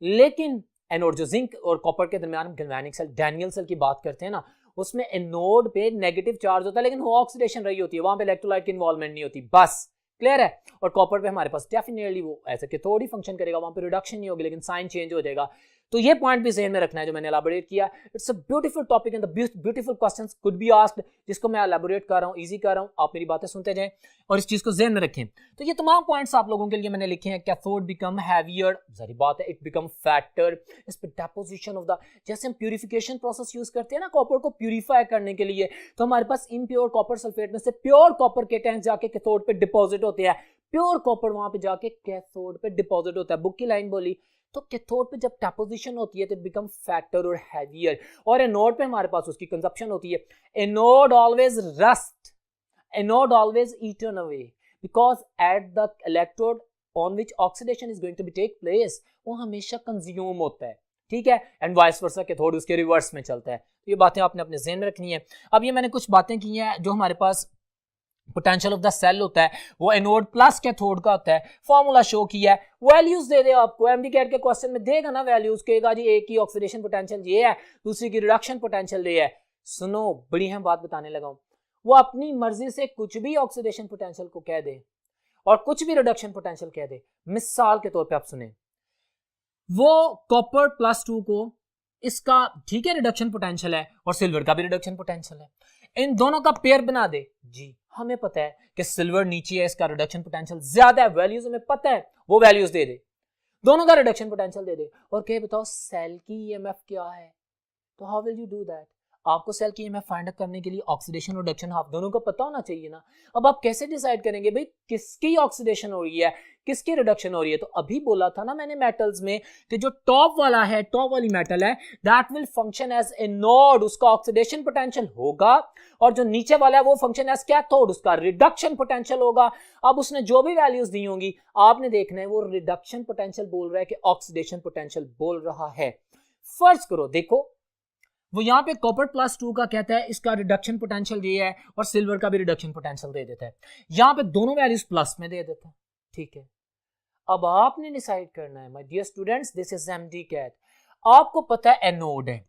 लेकिन एनोड जो जिंक और कॉपर के दरमियान गैल्वेनिक सेल डैनियल सेल की बात करते हैं ना, उसमें एनोड पे नेगेटिव चार्ज होता है लेकिन वो ऑक्सीडेशन रही होती है, वहां पे इलेक्ट्रोलाइट की इन्वॉल्वमेंट नहीं होती, बस। क्लियर है? और कॉपर पे हमारे पास डेफिनेटली वो ऐसे कैथोड ही फंक्शन करेगा, वहां पे रिडक्शन नहीं होगी लेकिन साइन चेंज हो जाएगा। तो ये पॉइंट भी ज़हन में रखना है जो मैंने एलाबोरेट किया। It's a beautiful topic and the beautiful questions could be asked, जिसको मैं एलाबोरेट कर रहा हूँ, इजी कर रहा हूँ, आप मेरी बातें सुनते जाएं और इस चीज को ज़हन में रखें। तो ये तमाम पॉइंट्स आप लोगों के लिए मैंने लिखे हैं। कैथोड बिकम हैवियर, जारी बात है, इट बिकम फैटर, इस पे डिपोजिशन ऑफ द, जैसे हम प्यूरिफिकेशन प्रोसेस यूज करते हैं ना कॉपर को प्यूरिफाई करने के लिए, तो हमारे पास इम्प्योर कॉपर सल्फेट में से प्योर कॉपर कैटायंस जाके कैथोड पे डिपॉजिट होते हैं, प्योर कॉपर वहां पे जाके कैथोड पे डिपॉजिट होता है। बुक की लाइन बोली तो कैथोड पे जब डिपोजिशन होती है तो इट बिकम फैटर और हैवियर, और एनोड पे हमारे पास उसकी कंजप्शन होती है। Anode always rust, anode always eaten away because at the electrode on which oxidation is going to be take place वो हमेशा कंज्यूम होता है। ठीक है, एंड वाइस वर्सा कैथोड उसके रिवर्स में चलता है। तो ये बातें आपने अपने ज़हन में रखनी है। अब ये मैंने कुछ बातें की हैं जो हमारे पास पोटेंशियल ऑफ द सेल होता है वो एनोड प्लस कैथोड का होता है, फॉर्मूला शो किया है, वैल्यूज दे दे आपको, एमडी कैट के क्वेश्चन में देगा ना वैल्यूज, कहेगा जी एक की ऑक्सीडेशन पोटेंशियल ये है, दूसरी की रिडक्शन पोटेंशियल ये है। सुनो, बड़ी अहम बात बताने लगा हूं, वो अपनी मर्जी से कुछ भी ऑक्सीडेशन पोटेंशियल को कह दे और कुछ भी रिडक्शन पोटेंशियल कह दे। मिसाल के तौर पे आप सुने, वो कॉपर +2 को इसका ठीक है रिडक्शन पोटेंशियल है और सिल्वर का भी रिडक्शन पोटेंशियल है, इन दोनों का पेयर बना दे जी। हमें पता है कि सिल्वर नीचे है, इसका रिडक्शन पोटेंशियल ज्यादा है, वैल्यूज हमें पता है, वो वैल्यूज दे दे, दोनों का रिडक्शन पोटेंशियल दे दे और कहे बताओ सेल की ईएमएफ क्या है। तो how will you do that? आपको सेल की ईएमएफ फाइंड आउट करने के लिए ऑक्सीडेशन और रिडक्शन हाफ दोनों को पता होना चाहिए ना। अब आप कैसे डिसाइड करेंगे भाई किसकी ऑक्सीडेशन हो रही है किसकी रिडक्शन हो रही है? तो अभी बोला था ना मैंने मेटल्स में कि जो टॉप वाला है, टॉप वाली मेटल है, that will function as anode, उसका ऑक्सीडेशन पोटेंशियल होगा, और जो नीचे वाला है वो फंक्शन एज कैथोड, उसका रिडक्शन पोटेंशियल होगा। अब उसने जो भी वैल्यूज दी होंगी आपने देखना है वो रिडक्शन पोटेंशियल बोल रहा है कि ऑक्सीडेशन पोटेंशियल बोल रहा है। फर्ज करो, देखो वो यहाँ पे कॉपर +2 का कहता है इसका रिडक्शन पोटेंशियल ये है और सिल्वर का भी रिडक्शन पोटेंशियल दे देता है, यहाँ पे दोनों वैल्यूज प्लस में दे देता है, ठीक है। अब आपने डिसाइड करना है, my dear students, this is MDCAT, आपको पता है एनोड है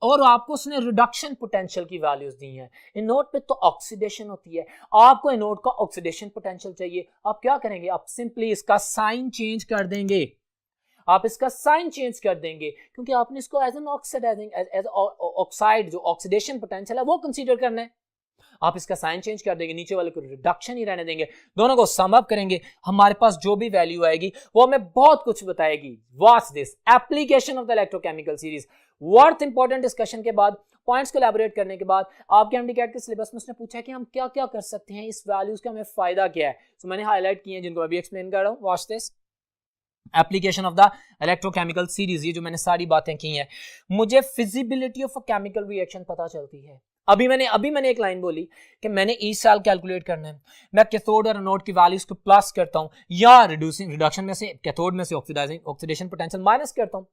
और आपको उसने रिडक्शन पोटेंशियल की वैल्यूज दी हैं। एनोड पे तो ऑक्सीडेशन होती है, आपको एनोड का ऑक्सीडेशन पोटेंशियल चाहिए। आप क्या करेंगे? आप सिंपली इसका साइन चेंज कर देंगे, आप इसका साइन चेंज कर देंगे क्योंकि आपने इसको as an oxidizing as oxide जो ऑक्सीडेशन पोटेंशियल है वो कंसीडर करना है। आप इसका साइन चेंज कर देंगे, नीचे वाले को रिडक्शन ही रहने देंगे, दोनों को सम अप करेंगे, हमारे पास जो भी वैल्यू आएगी वो हमें बहुत कुछ बताएगी। Watch this application of the electrochemical series. Worth important discussion के बाद, पॉइंट्स को एलैबोरेट करने के बाद आपके एमडी कैट के सिलेबस में उसने पूछा कि हम क्या क्या कर सकते हैं, इस वैल्यूज का हमें फायदा क्या है। तो मैंने हाईलाइट किए हैं जिनको मैं भी एक्सप्लेन कर रहा हूँ। Watch this application of the electrochemical series, ये जो मैंने सारी बातें की हैं, मुझे feasibility of a chemical reaction पता चलती है। अभी मैंने एक लाइन बोली कि मैंने ई सेल कैलकुलेट करना है, मैं कैथोड और एनोड की वैल्यूज को प्लस करता हूं या रिडक्शन में से कैथोड में से ऑक्सीडेशन पोटेंशियल माइनस करता हूं।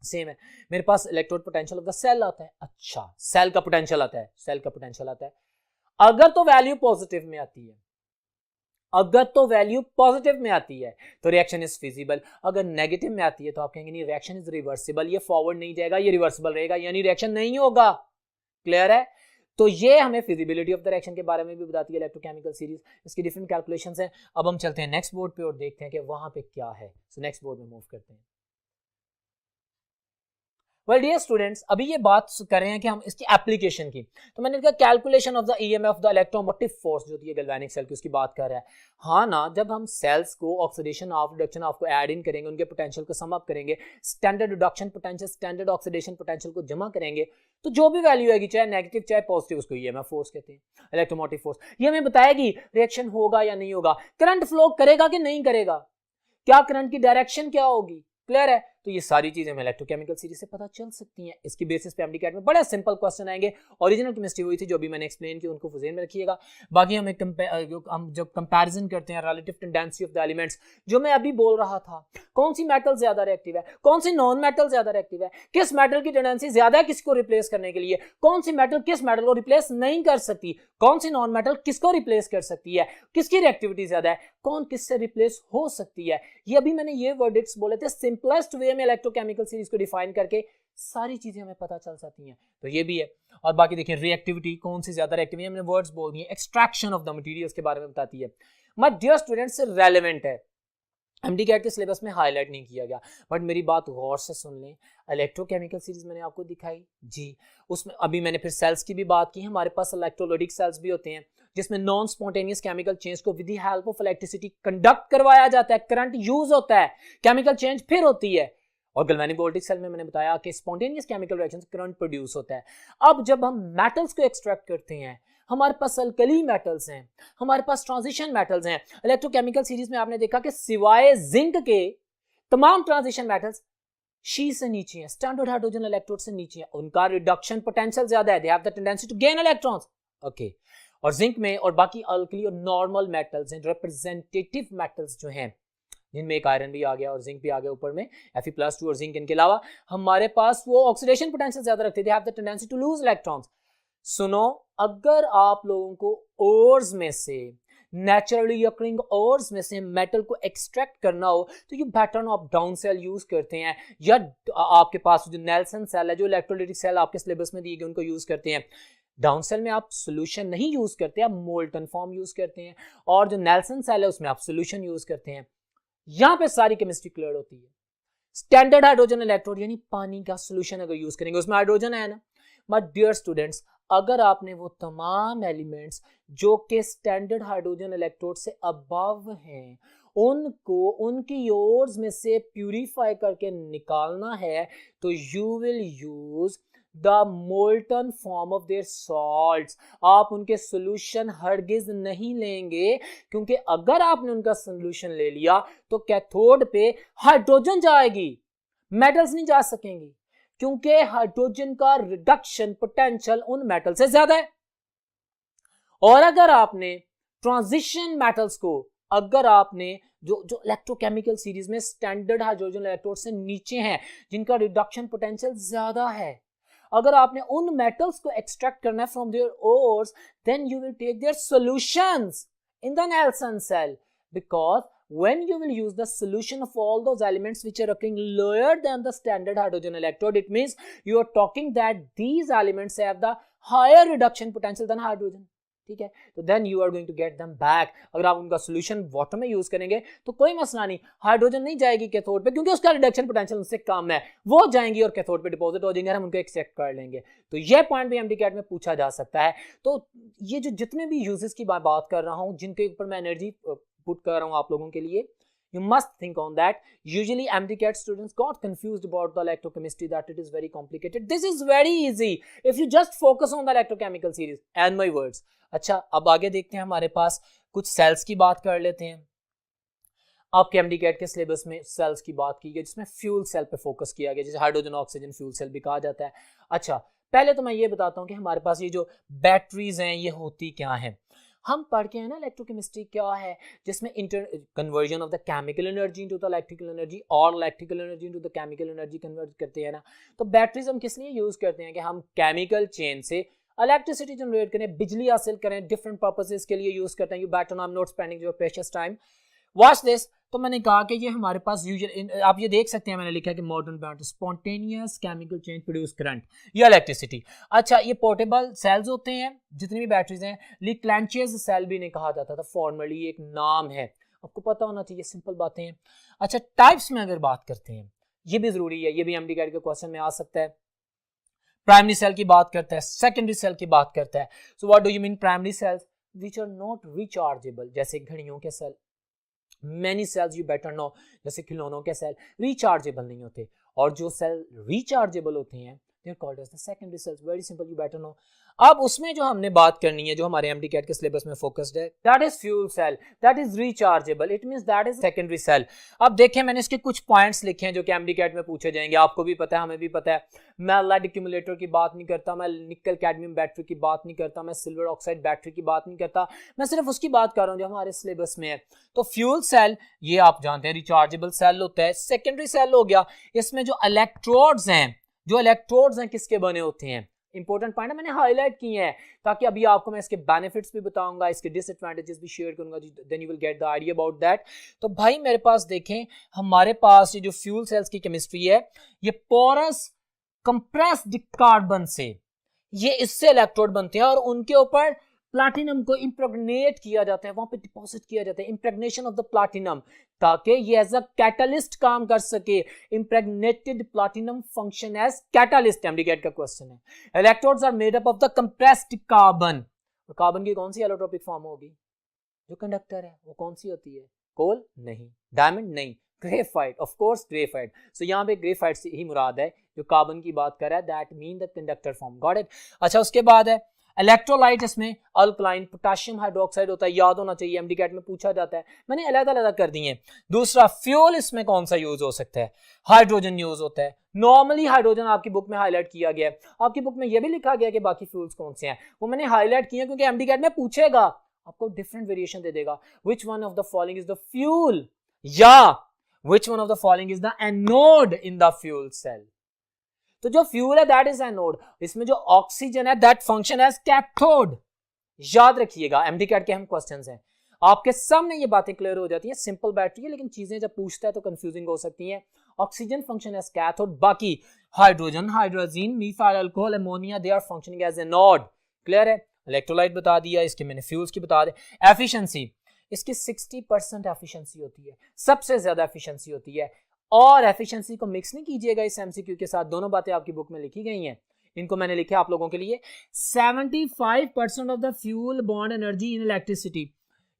सेम है, मेरे पास electrode potential of the cell आता है, अच्छा सेल का पोटेंशियल आता है, सेल का पोटेंशियल आता है। अगर तो वैल्यू पॉजिटिव में आती है, अगर तो वैल्यू पॉजिटिव में आती है तो रिएक्शन इज फिजिबल, अगर नेगेटिव में आती है तो आप कहेंगे नहीं रिएक्शन इज रिवर्सिबल, ये फॉरवर्ड नहीं जाएगा, ये रिवर्सिबल रहेगा, यानी रिएक्शन नहीं होगा। क्लियर है? तो ये हमें फिजिबिलिटी ऑफ द रिएक्शन के बारे में भी बताती है इलेक्ट्रोकेमिकल सीरीज। इसकी डिफरेंट कैलकुलेशंस हैं। अब हम चलते हैं नेक्स्ट बोर्ड पे और देखते हैं कि वहां पे क्या है। सो नेक्स्ट बोर्ड में मूव करते हैं। वेल डियर स्टूडेंट्स, अभी ये बात कर रहे हैं कि हम इसकी एप्लीकेशन की, तो मैंने कहा calculation of the EMF of the electromotive force जो होती है गैल्वेनिक सेल की, उसकी बात कर रहा है। हाँ ना, जब हम सेल्स को ऑक्सीडेशन ऑफ रिडक्शन ऑफ को ऐड इन करेंगे, उनके पोटेंशियल को सम अप करेंगे, standard reduction potential standard oxidation potential को जमा करेंगे, तो जो भी वैल्यू आएगी चाहे नेगेटिव चाहे पॉजिटिव, उसको ईएमएफ फोर्स कहते हैं, इलेक्ट्रोमोटिव फोर्स। ये हमें बताएगी रिएक्शन होगा या नहीं होगा, करंट फ्लो करेगा कि नहीं करेगा, क्या करंट की डायरेक्शन क्या होगी। क्लियर है? तो ये सारी चीजें हमें इलेक्ट्रोकेमिकल सीरीज से पता चल सकती हैं। इसकी बेसिस पे एमडी कैट में बड़ा सिंपल क्वेश्चन आएंगे। ओरिजिनल केमिस्ट्री हुई थी जो भी मैंने एक्सप्लेन की, उनको ज़हन में रखिएगा। बाकी हम जब कंपैरिजन करते हैं relative tendency of the elements, जो मैं अभी बोल रहा था, कौन सी मेटल ज्यादा रिएक्टिव है, कौन सी नॉन मेटल ज्यादा रिएक्टिव है, किस मेटल की टेंडेंसी ज्यादा है किसको रिप्लेस करने के लिए, कौन सी मेटल किस मेटल को रिप्लेस नहीं कर सकती, कौन सी नॉन मेटल किसको रिप्लेस कर सकती है, किसकी रिएक्टिविटी ज्यादा है, कौन किससे रिप्लेस हो सकती है, ये अभी मैंने ये वर्डिक्ट्स बोले थे। सिंपलेस्ट वे में इलेक्ट्रोकेमिकल सीरीज को डिफाइन करके सारी चीजें हमें पता चल सकती हैं। तो ये भी है। और बाकी देखिए रिएक्टिविटी कौन सी ज्यादा रिएक्टिव है, हमने वर्ड्स बोल दिए। एक्सट्रैक्शन ऑफ द मटेरियल्स के बारे में बताती है। माय डियर स्टूडेंट्स, रेलेवेंट है, एमडी कैट के सिलेबस में हाईलाइट नहीं किया गया, बट मेरी बात गौर से सुन लें। इलेक्ट्रोकेमिकल सीरीज मैंने आपको दिखाई जी, उसमें अभी मैंने फिर सेल्स की भी बात की। हमारे पास इलेक्ट्रोलाइटिक सेल्स भी होते हैं जिसमें नॉन स्पॉन्टेनियस केमिकल चेंज को with the help of electricity conduct करवाया जाता है, करंट यूज होता है, केमिकल चेंज फिर होती है। और गैल्वेनिक वोल्टिक सेल में मैंने बताया कि स्पॉन्टेनियस केमिकल रिएक्शन से करंट प्रोड्यूस होता है। अब जब हम मेटल्स को एक्सट्रैक्ट करते हैं, हमारे पास अल्कली मेटल्स हैं, हमारे पास ट्रांजिशन मेटल्स हैं। इलेक्ट्रोकेमिकल सीरीज में आपने देखा कि सिवाय जिंक के तमाम ट्रांजिशन मेटल्स शी से नीचे हैं, स्टैंडर्ड हाइड्रोजन इलेक्ट्रोड से नीचे हैं, उनका रिडक्शन पोटेंशियल ज्यादा है, they have the tendency to gain electrons. Okay, और जिंक में और बाकी अल्कली और नॉर्मल मेटल्स हैं, रिप्रेजेंटेटिव मेटल्स जो हैं जिनमें एक आयरन भी आ गया और जिंक भी आ गया ऊपर में, Fe+2 और जिंक। इनके अलावा हमारे पास वो ऑक्सीडेशन पोटेंशियल ज्यादा रखते थे, have the tendency to lose electrons. सुनो, अगर आप लोगों को ओर्स में से, नेचुरली अकरिंग ओर्स में से मेटल को एक्सट्रैक्ट करना हो तो ये pattern of down cell use करते हैं, या आपके पास जो नेल्सन सेल है, जो इलेक्ट्रोलाइटिक सेल आपके सिलेबस में दिए गए उनको यूज करते हैं। डाउन सेल में आप सोल्यूशन नहीं यूज करते, आप मोल्टन फॉर्म यूज करते हैं, और जो नेल्सन सेल है उसमें आप सोल्यूशन यूज करते हैं। यहां पे सारी केमिस्ट्री क्लियर होती है। स्टैंडर्ड हाइड्रोजन इलेक्ट्रोड यानी पानी का सोल्यूशन अगर यूज करेंगे, उसमें हाइड्रोजन है ना। बट डियर स्टूडेंट्स, अगर आपने वो तमाम एलिमेंट्स जो कि स्टैंडर्ड हाइड्रोजन इलेक्ट्रोड से अबव हैं उनको उनकी ओर्स में से प्यूरिफाई करके निकालना है, तो you will use the molten form of their salts. आप उनके सोल्यूशन हरगिज नहीं लेंगे, क्योंकि अगर आपने उनका सोल्यूशन ले लिया तो कैथोड पे हाइड्रोजन जाएगी, मेटल्स नहीं जा सकेंगी, क्योंकि हाइड्रोजन का रिडक्शन पोटेंशियल उन मेटल से ज्यादा है। और अगर आपने ट्रांजिशन मेटल्स को, अगर आपने जो इलेक्ट्रोकेमिकल सीरीज में स्टैंडर्ड हाइड्रोजन इलेक्ट्रोड से नीचे हैं, जिनका रिडक्शन पोटेंशियल ज्यादा है, अगर आपने उन मेटल्स को एक्सट्रैक्ट करना है from their ores, then you will take their solutions in the Nelson cell, because when you will use the solution of all those elements which are occurring lower than the standard hydrogen electrode, it means you are talking that these elements have the higher reduction potential than hydrogen. ठीक है, तो then you are going to get them back. अगर आप उनका solution water में use करेंगे तो कोई मसला नहीं, हाइड्रोजन नहीं जाएगी कैथोड पे, क्योंकि उसका रिडक्शन पोटेंशियल उससे कम है, वो जाएंगी और कैथोड पे डिपॉजिट हो जाएंगे, हम उनको एक्सेप्ट कर लेंगे। तो ये पॉइंट भी एमडीकैट में पूछा जा सकता है। तो ये जो जितने भी यूजेस की बात कर रहा हूँ, जिनके ऊपर मैं एनर्जी पुट कर रहा हूं आप लोगों के लिए, you must think on that. Usually MDCAT students got confused about the electrochemistry, that it is very complicated. This is very easy if you just focus on the electrochemical series and my words. अच्छा, अब आगे देखते हैं, हमारे पास कुछ sales की बात कर लेते हैं। आपके MDCAT के सिलेबस में सेल्स की बात की गई, जिसमें फ्यूल सेल पे फोकस किया गया, जिसे हाइड्रोजन ऑक्सीजन फ्यूल सेल भी कहा जाता है। अच्छा, पहले तो मैं ये बताता हूँ कि हमारे पास ये जो बैटरीज हैं ये होती क्या हैं। हम पढ़ के हैं ना इलेक्ट्रोकेमिस्ट्री क्या है, जिसमें conversion of the chemical energy into the electrical energy और electrical energy into the chemical energy convert करते हैं ना। तो बैटरीज हम किस लिए यूज करते हैं कि हम केमिकल चेन से इलेक्ट्रिसिटी जनरेट करें, बिजली हासिल करें, डिफरेंट पर्पसेस के लिए यूज करते हैं। You better not not spending your precious time, watch this. तो मैंने कहा कि ये हमारे पास यूजुअल, आप ये देख सकते हैं, मैंने लिखा है कि modern battery spontaneous chemical change produce current या इलेक्ट्रिसिटी। अच्छा, ये पोर्टेबल सेल्स होते हैं जितनी भी बैटरीज हैं, लीक्लैंचियस सेल भी इन्हें कहा जाता था, फॉर्मली एक नाम है, आपको पता होना चाहिए, सिंपल बातें हैं। अच्छा, टाइप्स में अगर बात करते हैं, ये भी जरूरी है, ये भी एमडीकैट के क्वेश्चन में आ सकता है। प्राइमरी सेल की बात करता है, सेकेंडरी सेल की बात करता है। So what do you mean primary cells? Which are not rechargeable, जैसे घड़ियों के सेल। Many cells you better know, जैसे खिलौनों के सेल रिचार्जेबल नहीं होते, और जो सेल रिचार्जेबल होते हैं they are called as the secondary cells. Very simple, you better know. अब उसमें जो हमने बात करनी है, जो हमारे MDCAT के सिलेबस में फोकस्ड है, that is fuel cell, that is rechargeable, it means that is secondary cell. अब देखें, मैंने इसके कुछ पॉइंट्स लिखे हैं जो कि MDCAT में पूछे जाएंगे, आपको भी पता है, हमें भी पता है। मैं लेड एक्यूमुलेटर की बात नहीं करता, मैं निकल कैडमियम बैटरी की बात नहीं करता, मैं सिल्वर ऑक्साइड बैटरी की बात नहीं करता, मैं सिर्फ उसकी बात कर रहा हूँ जो हमारे सिलेबस में है। तो फ्यूल सेल, ये आप जानते हैं रिचार्जेबल सेल होता है। सेकेंडरी सेल हो गया, इसमें जो इलेक्ट्रोड्स हैं, जो इलेक्ट्रोड्स हैं किसके बने होते हैं, इंपॉर्टेंट पॉइंट है, मैंने हाईलाइट किए हैं, ताकि अभी आपको मैं इसके बेनिफिट्स भी बताऊंगा, इसके डिसएडवांटेजेस भी शेयर करूंगा, then you will get the idea about that. तो भाई मेरे पास देखें, हमारे पास ये जो फ्यूल सेल्स की केमिस्ट्री है, ये पोरस कंप्रेस्ड कार्बन से, ये इससे इलेक्ट्रोड बनते हैं और उनके ऊपर प्लैटिनम को इंप्रेग्नेट किया जाता है, वहां पे डिपॉजिट किया जाता है, इंप्रेग्नेशन ऑफ द प्लैटिनम, ताकि ये एज अ कैटलिस्ट काम कर सके। Impregnated platinum function as catalyst, MDCAT का क्वेश्चन है। Electrodes are made up of the compressed carbon, और कार्बन की कौन सी एलोट्रोपिक फॉर्म होगी, जो कंडक्टर है, वो कौन सी होती है, कोल नहीं, डायमंड नहीं, ग्रेफाइट, ऑफ कोर्स ग्रेफाइट। सो यहाँ पे ग्रेफाइट से ही मुराद है, जो कार्बन की बात कर रहा है, that mean the conductor form, got it. अच्छा, उसके बाद है इलेक्ट्रोलाइट, इसमें अल्कलाइन पोटेशियम हाइड्रोक्साइड होता है, याद होना चाहिए, एमडीकैट में पूछा जाता है, मैंने अलग-अलग कर दिए। दूसरा फ्यूल, इसमें कौन सा यूज हो सकता है, हाइड्रोजन यूज होता है। नॉर्मली हाइड्रोजन आपकी बुक में हाईलाइट किया गया है, आपकी बुक में यह भी लिखा गया कि बाकी फ्यूल्स कौन से हैं, वो मैंने हाईलाइट किया क्योंकि एमडीकैट में पूछेगा, आपको डिफरेंट वेरिएशन दे देगा, which one of the following is the fuel या Which one of the following is the anode in the fuel cell? तो जो फ्यूल है दैट इज एनोड, इसमें जो ऑक्सीजन है दैट फंक्शन एज कैथोड। याद रखिएगा एमडीकैट के हम क्वेश्चंस हैं, आपके सामने ये बातें क्लियर हो जाती हैं। सिंपल बैटरी है लेकिन चीजें जब पूछता है तो कंफ्यूजिंग हो सकती हैं। ऑक्सीजन फंक्शन एज कैथोड, बाकी hydrogen, hydrogen, methyl alcohol, ammonia they are functioning as anode. Clear है? इलेक्ट्रोलाइट बता दिया, इसके मैंने फ्यूल्स की बता दिया। एफिशिएंसी इसकी 60% एफिशिएंसी होती है, सबसे ज्यादा एफिशिएंसी होती है। और एफिशिएंसी को मिक्स नहीं कीजिएगा इस एमसीक्यू के साथ, दोनों बातें आपकी बुक में लिखी गई हैं, इनको मैंने लिखा आप लोगों के लिए। 75% of the fuel bond energy in electricity,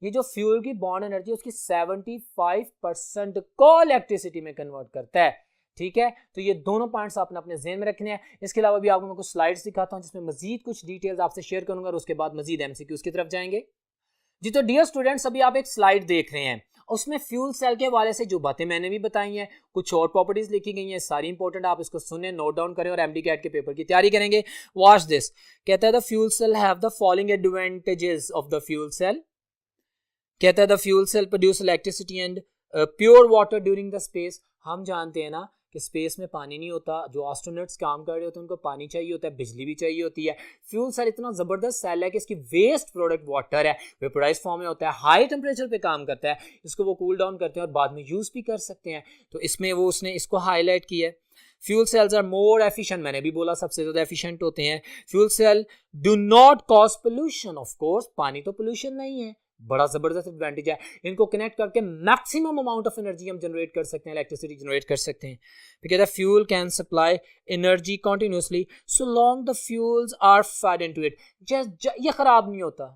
ये जो फ्यूल की बॉन्ड एनर्जी उसकी 75% को इलेक्ट्रिसिटी में कन्वर्ट करता है। ठीक है, तो ये दोनों पॉइंट्स आपने अपने ज़हन में रखने हैं। इसके अलावा भी आपको मैं कुछ स्लाइड्स दिखाता हूं जिसमें मजीद कुछ डिटेल्स आपसे शेयर करूंगा और उसके बाद मजीद एमसीक्यूज की तरफ जाएंगे। जी तो डियर स्टूडेंट्स, अभी आप एक स्लाइड देख रहे हैं, उसमें फ्यूल सेल के हवाले से जो बातें मैंने भी बताई हैं, कुछ और प्रॉपर्टीज लिखी गई हैं, सारी इंपॉर्टेंट, आप इसको सुने, नोट डाउन करें और एमडीकैट के पेपर की तैयारी करेंगे। वॉच दिस, कहता है the fuel cell have the following advantages of the fuel cell. कहता है the fuel cell produce electricity and pure water during the space. हम जानते हैं ना कि स्पेस में पानी नहीं होता, जो एस्ट्रोनॉट्स काम कर रहे होते हैं उनको पानी चाहिए होता है, बिजली भी चाहिए होती है। फ्यूल सेल इतना ज़बरदस्त सेल है कि इसकी वेस्ट प्रोडक्ट वाटर है, वेपोराइज फॉर्म में होता है, हाई टेम्परेचर पे काम करता है, इसको वो कूल डाउन करते हैं और बाद में यूज़ भी कर सकते हैं। तो इसमें वो उसने इसको हाईलाइट किया है। Fuel cells are more efficient, मैंने भी बोला सबसे ज़्यादा एफिशिएंट होते हैं। Fuel cell do not cause pollution, of course पानी तो पोल्यूशन नहीं है, बड़ा जबरदस्त एडवांटेज है। इनको कनेक्ट करके मैक्सिमम अमाउंट ऑफ एनर्जी हम जनरेट कर सकते हैं, इलेक्ट्रिसिटी जनरेट कर सकते हैं। Because the fuel can supply energy continuously so long the fuels are fed into it. ये खराब नहीं होता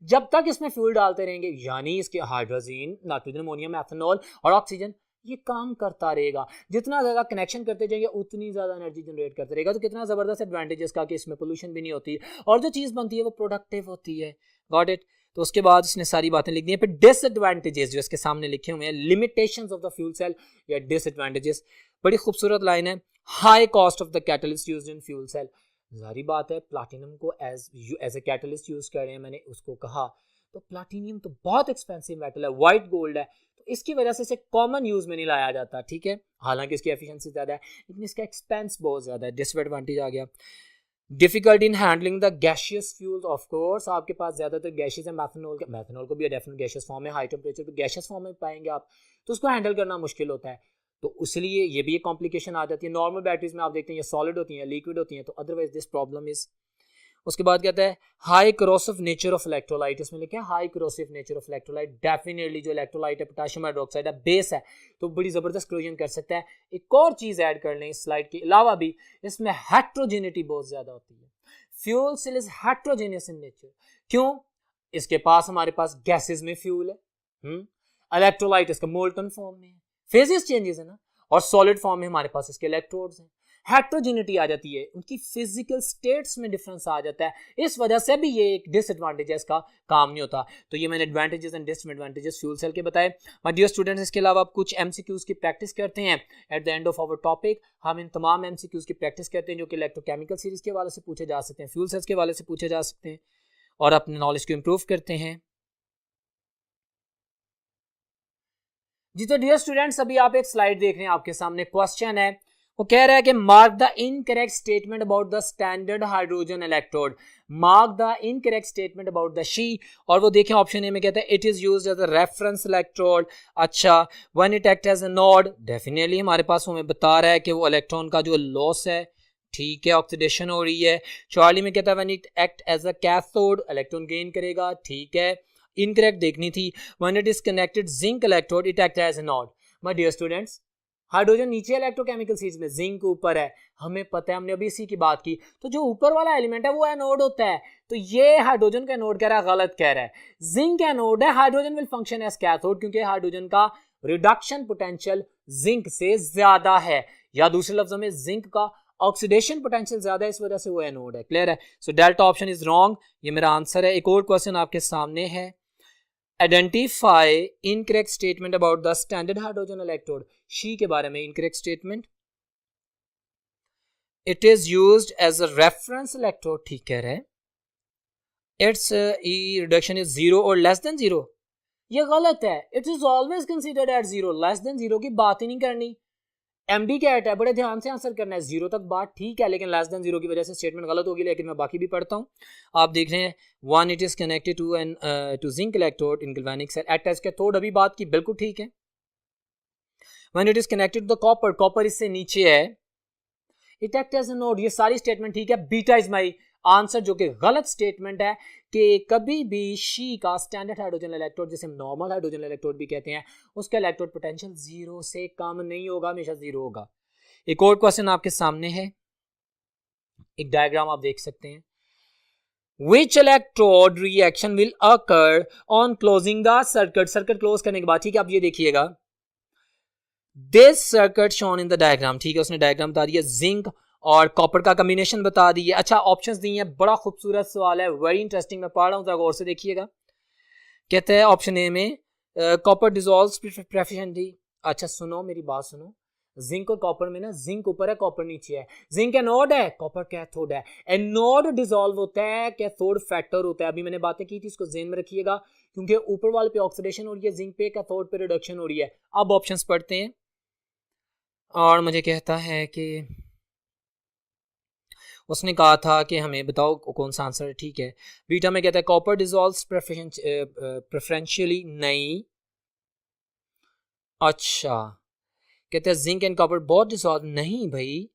जब तक इसमें फ्यूल डालते रहेंगे, यानी इसके हाइड्रोजन, नाइट्रोजन, अमोनियम, एथेनॉल और ऑक्सीजन, ये काम करता रहेगा। जितना ज्यादा कनेक्शन करते जाएंगे उतनी ज्यादा एनर्जी जनरेट करते रहेगा। तो कितना जबरदस्त एडवांटेज इसका कि इसमें पोल्यूशन भी नहीं होती और जो चीज बनती है वो प्रोडक्टिव होती है। Got it? तो उसके बाद इसने सारी बातें लिख दी हैं। फिर डिसएडवांटेजेस जो इसके सामने लिखे हुए हैं, limitations of the fuel cell या डिसएडवांटेजेस, बड़ी खूबसूरत लाइन है। High cost of the catalyst used in fuel cell, जारी बात है प्लाटिनम को एज ए कैटलिस्ट यूज कर रहे हैं, मैंने उसको कहा, तो प्लाटिनियम तो बहुत एक्सपेंसिव मेटल है, वाइट गोल्ड है, तो इसकी वजह से इसे कॉमन यूज में नहीं लाया जाता। ठीक है, हालांकि इसकी एफिशिएंसी ज्यादा है लेकिन इसका एक्सपेंस बहुत ज्यादा है, डिसएडवांटेज आ गया। Difficulty in handling the gaseous fuels, of course आपके पास ज्यादातर गैसेस है, मैथनॉल को भी डेफिनेट गैशियस फॉर्म में, हाई टेम्परेचर पे गैशियस फॉर्म में पाएंगे आप, तो उसको हैंडल करना मुश्किल होता है, तो इसलिए ये भी एक कॉम्प्लिकेशन आ जाती है। नॉर्मल बैटरीज में आप देखते हैं ये सॉलिड होती हैं, लिक्विड होती हैं, तो अदरवाइज दिस प्रॉब्लम इज। उसके बाद कहता है high corrosive nature of electrolyte, इसमें लिखे high corrosive nature of electrolyte. Definitely जो इलेक्ट्रोलाइट है पोटेशियम हाइड्रोक्साइड है, बेस है, तो बड़ी जबरदस्त क्रोजन कर सकता है। एक और चीज ऐड कर लें इस स्लाइड के अलावा भी, इसमें हेट्रोजेनिटी बहुत ज्यादा होती है। Fuel cell is heterogeneous in nature. क्यों? इसके पास हमारे पास गैसेस में फ्यूल है, इलेक्ट्रोलाइट इसका मोल्टन फॉर्म में है, फेजेस चेंजेस है ना, और सॉलिड फॉर्म में हमारे पास इसके इलेक्ट्रोड्स हैं। हेट्रोजेनिटी आ जाती है, उनकी फिजिकल स्टेट्स में डिफरेंस आ जाता है, इस वजह से भी ये एक डिसएडवांटेज है, इसका काम नहीं होता। तो ये मैंने advantages and disadvantages fuel cell के बताए। माय डियर स्टूडेंट्स, इसके अलावा आप कुछ एमसीक्यूज की प्रैक्टिस करते हैं। At the end of our topic हम इन तमाम एमसीक्यूज की प्रैक्टिस करते हैं जो कि इलेक्ट्रोकेमिकल सीरीज के हवाले से पूछे जा सकते हैं, फ्यूल सेल्स के हवाले से पूछे जा सकते हैं, और अपने नॉलेज को इंप्रूव करते हैं। जी तो डियर स्टूडेंट्स, अभी आप एक स्लाइड देख रहे हैं, आपके सामने क्वेश्चन है, वो कह रहा है कि mark the incorrect statement about the standard hydrogen electrode, mark the incorrect statement about the SHE, और वो देखें ऑप्शन ए में कहता है it is used as a reference electrode. अच्छा, when it act as anode, definitely हमारे पास हमें बता रहा है कि वो इलेक्ट्रॉन का जो लॉस है, ठीक है, ऑक्सीडेशन हो रही है। चार्ली में कहता है when it act as a cathode, electron gain करेगा, ठीक है। इनकरेक्ट देखनी थी, when it is connected zinc electrode it act as anode. My dear students, hydrogen नीचे इलेक्ट्रोकेमिकल सीरीज में, जिंक ऊपर है, हमें पता है, हमने अभी इसी की बात की, तो जो ऊपर वाला एलिमेंट है वो एनोड होता है, तो ये हाइड्रोजन का एनोड कह रहा है, गलत कह रहा है, जिंक एनोड है, hydrogen will function as cathode, क्योंकि हाइड्रोजन का रिडक्शन पोटेंशियल जिंक से ज्यादा है, या दूसरे लफ्जों में जिंक का ऑक्सीडेशन पोटेंशियल ज्यादा है, इस वजह से वो एनोड है। क्लियर है? सो डेल्टा ऑप्शन इज रॉन्ग, ये मेरा आंसर है। एक और क्वेश्चन आपके सामने है, Identify incorrect statement about the standard hydrogen electrode, she के बारे में incorrect statement, it is used as a reference electrode, ठीक कह रहे हैं, its E reduction is 0 or less than 0, ये गलत है। It is always considered at zero, less than zero की बात ही नहीं करनी। एमडी कैट है, बड़े ध्यान से आंसर करना है। जीरो तक बात ठीक है, लेकिन लेस देन जीरो की वजह से स्टेटमेंट गलत होगी। लेकिन मैं बाकी भी पढ़ता हूँ, आप देख रहे हैं। When it is connected to an to zinc electrode in galvanic cell act as cathode, अभी बात की, बिल्कुल ठीक है। When it is connected to the copper, copper इससे नीचे है, it act as anode, ये सारी स्टेटमेंट ठीक है। बीटा इज माई आंसर, जो कि गलत स्टेटमेंट है कि कभी भी शी का स्टैंडर्ड हाइड्रोजन इलेक्ट्रोड, जिसे हम नॉर्मल हाइड्रोजन इलेक्ट्रोड भी कहते हैं, उसका इलेक्ट्रोड पोटेंशियल जीरो से कम नहीं होगा, हमेशा जीरो होगा। एक और क्वेश्चन आपके सामने है, एक डायग्राम आप देख सकते हैं। Which electrode reaction will occur on closing the circuit? Circuit close करने के बाद, ठीक है, आप ये देखिएगा, this circuit shown in the diagram, ठीक है, उसने डायग्राम बता दिया, जिंक और कॉपर का कॉम्बिनेशन बता दी है। अच्छा, ऑप्शंस दिए हैं, बड़ा खूबसूरत सवाल है, वेरी इंटरेस्टिंग, मैं पढ़ रहा हूँ, जरा गौर से देखिएगा। कहते हैं ऑप्शन ए में कॉपर डिसॉल्व्स प्रेफिशिएंटली। अच्छा सुनो, मेरी बात सुनो, जिंक और कॉपर में ना, जिंक ऊपर है, कॉपर नीचे है। जिंक एनोड है, कॉपर कैथोड है। एनोड डिसॉल्व होता है, कैथोड फैक्टर होता है। अभी मैंने बातें की थी, इसको ज़हन में रखिएगा, क्योंकि ऊपर वाले पे ऑक्सीडेशन हो रही है, जिंक पे, कैथोड पे रिडक्शन हो रही है। अब ऑप्शंस पढ़ते हैं, और मुझे कहता है कि उसने कहा था कि हमें बताओ कौन सा आंसर है, ठीक है। बीटा में कहता है कॉपर डिसॉल्व्स प्रेफरेंशियली, नहीं। अच्छा, कहते हैं zinc and copper both dissolve, नहीं भाई,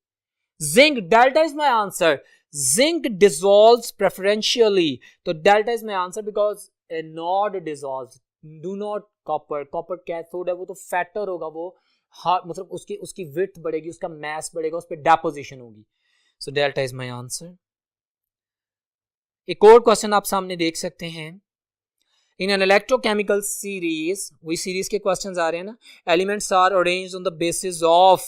zinc, delta is my answer, zinc dissolves preferentially, तो delta is my answer because not dissolves, do not copper, copper cathode है, वो तो फैक्टर होगा, वो मतलब उसकी विड्थ बढ़ेगी, उसका मास बढ़ेगा, उस पर डेपोजिशन होगी। सो डेल्टा इज माय आंसर। एक और क्वेश्चन आप सामने देख सकते हैं, इन एन इलेक्ट्रोकेमिकल सीरीज, वही सीरीज के क्वेश्चंस आ रहे हैं ना, elements are arranged on the basis of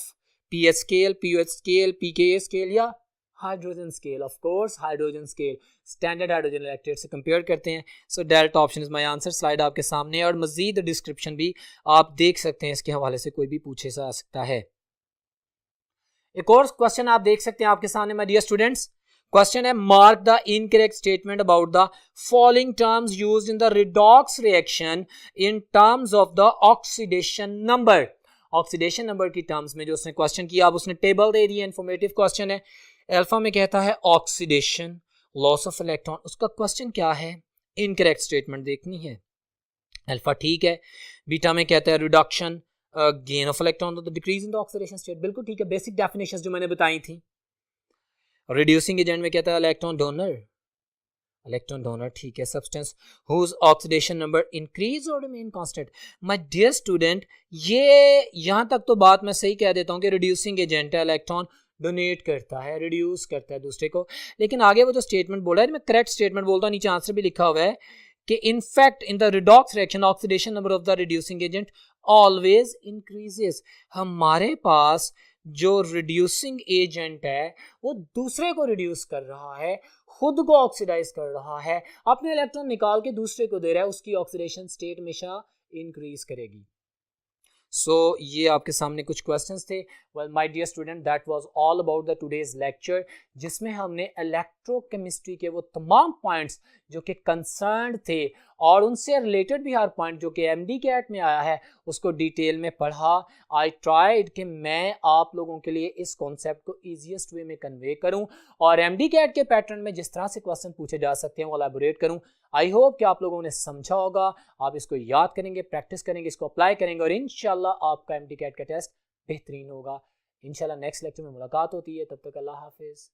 pH scale, pOH scale, pKa scale या hydrogen scale. Of course hydrogen scale, standard hydrogen electrode से कंपेयर करते हैं। So delta option is my answer. Slide आपके सामने है, और मजीद डिस्क्रिप्शन भी आप देख सकते हैं, इसके हवाले से कोई भी पूछे जा सकता है। एक और क्वेश्चन आप देख सकते हैं आपके सामने माय डियर स्टूडेंट्स, क्वेश्चन है, mark the incorrect statement about the following terms used in the redox reaction in terms of the oxidation number. Oxidation number की टर्म्स में जो उसने क्वेश्चन किया, अब उसने टेबल दे दी है, इंफॉर्मेटिव क्वेश्चन है। अल्फा में कहता है ऑक्सीडेशन, लॉस ऑफ इलेक्ट्रॉन, उसका क्वेश्चन क्या है, इनकरेक्ट स्टेटमेंट देखनी है। अल्फा ठीक है। बीटा में कहता है रिडक्शन, गेन ऑफ इलेक्ट्रॉन, तो decrease in the oxidation state, बिल्कुल ठीक है, बेसिक डेफिनेशंस जो मैंने बताई थी। रिड्यूसिंग एजेंट में कहता है इलेक्ट्रॉन डोनर, इलेक्ट्रॉन डोनर ठीक है। Substance whose oxidation number increase और remain constant. My dear student, ये यहाँ तक तो बात मैं सही कह देता हूँ कि रिड्यूसिंग एजेंट है, इलेक्ट्रॉन डोनेट करता है, रिड्यूस करता है दूसरे को, लेकिन आगे वो जो स्टेटमेंट बोला है, मैं करेक्ट स्टेटमेंट बोलता हूँ, नीचे आंसर भी लिखा हुआ है कि in fact in the redox reaction oxidation number of the reducing agent always increases. हमारे पास जो रिड्यूसिंग एजेंट है वो दूसरे को रिड्यूस कर रहा है, खुद को ऑक्सीडाइज कर रहा है, अपने इलेक्ट्रॉन निकाल के दूसरे को दे रहा है, उसकी ऑक्सीडेशन स्टेट हमेशा इंक्रीज करेगी। सो ये आपके सामने कुछ क्वेश्चंस थे। Well my dear student, that was all about the today's lecture, जिसमें हमने इलेक्ट्रोकेमिस्ट्री के वो तमाम पॉइंट्स जो कि कंसर्न थे और उनसे रिलेटेड भी हर पॉइंट जो कि एमडी कैट में आया है उसको डिटेल में पढ़ा। आई ट्राइड कि मैं आप लोगों के लिए इस कॉन्सेप्ट को ईजीएस्ट वे में कन्वे करूं और एमडी कैट के पैटर्न में जिस तरह से क्वेश्चन पूछे जा सकते हैं वो एलैबोरेट करूं। आई होप कि आप लोगों ने समझा होगा, आप इसको याद करेंगे, प्रैक्टिस करेंगे, इसको अप्लाई करेंगे और इंशाल्लाह आपका एमडी कैट का टेस्ट बेहतरीन होगा। इंशाल्लाह नेक्स्ट लेक्चर में मुलाकात होती है, तब तक अल्लाह हाफिज़।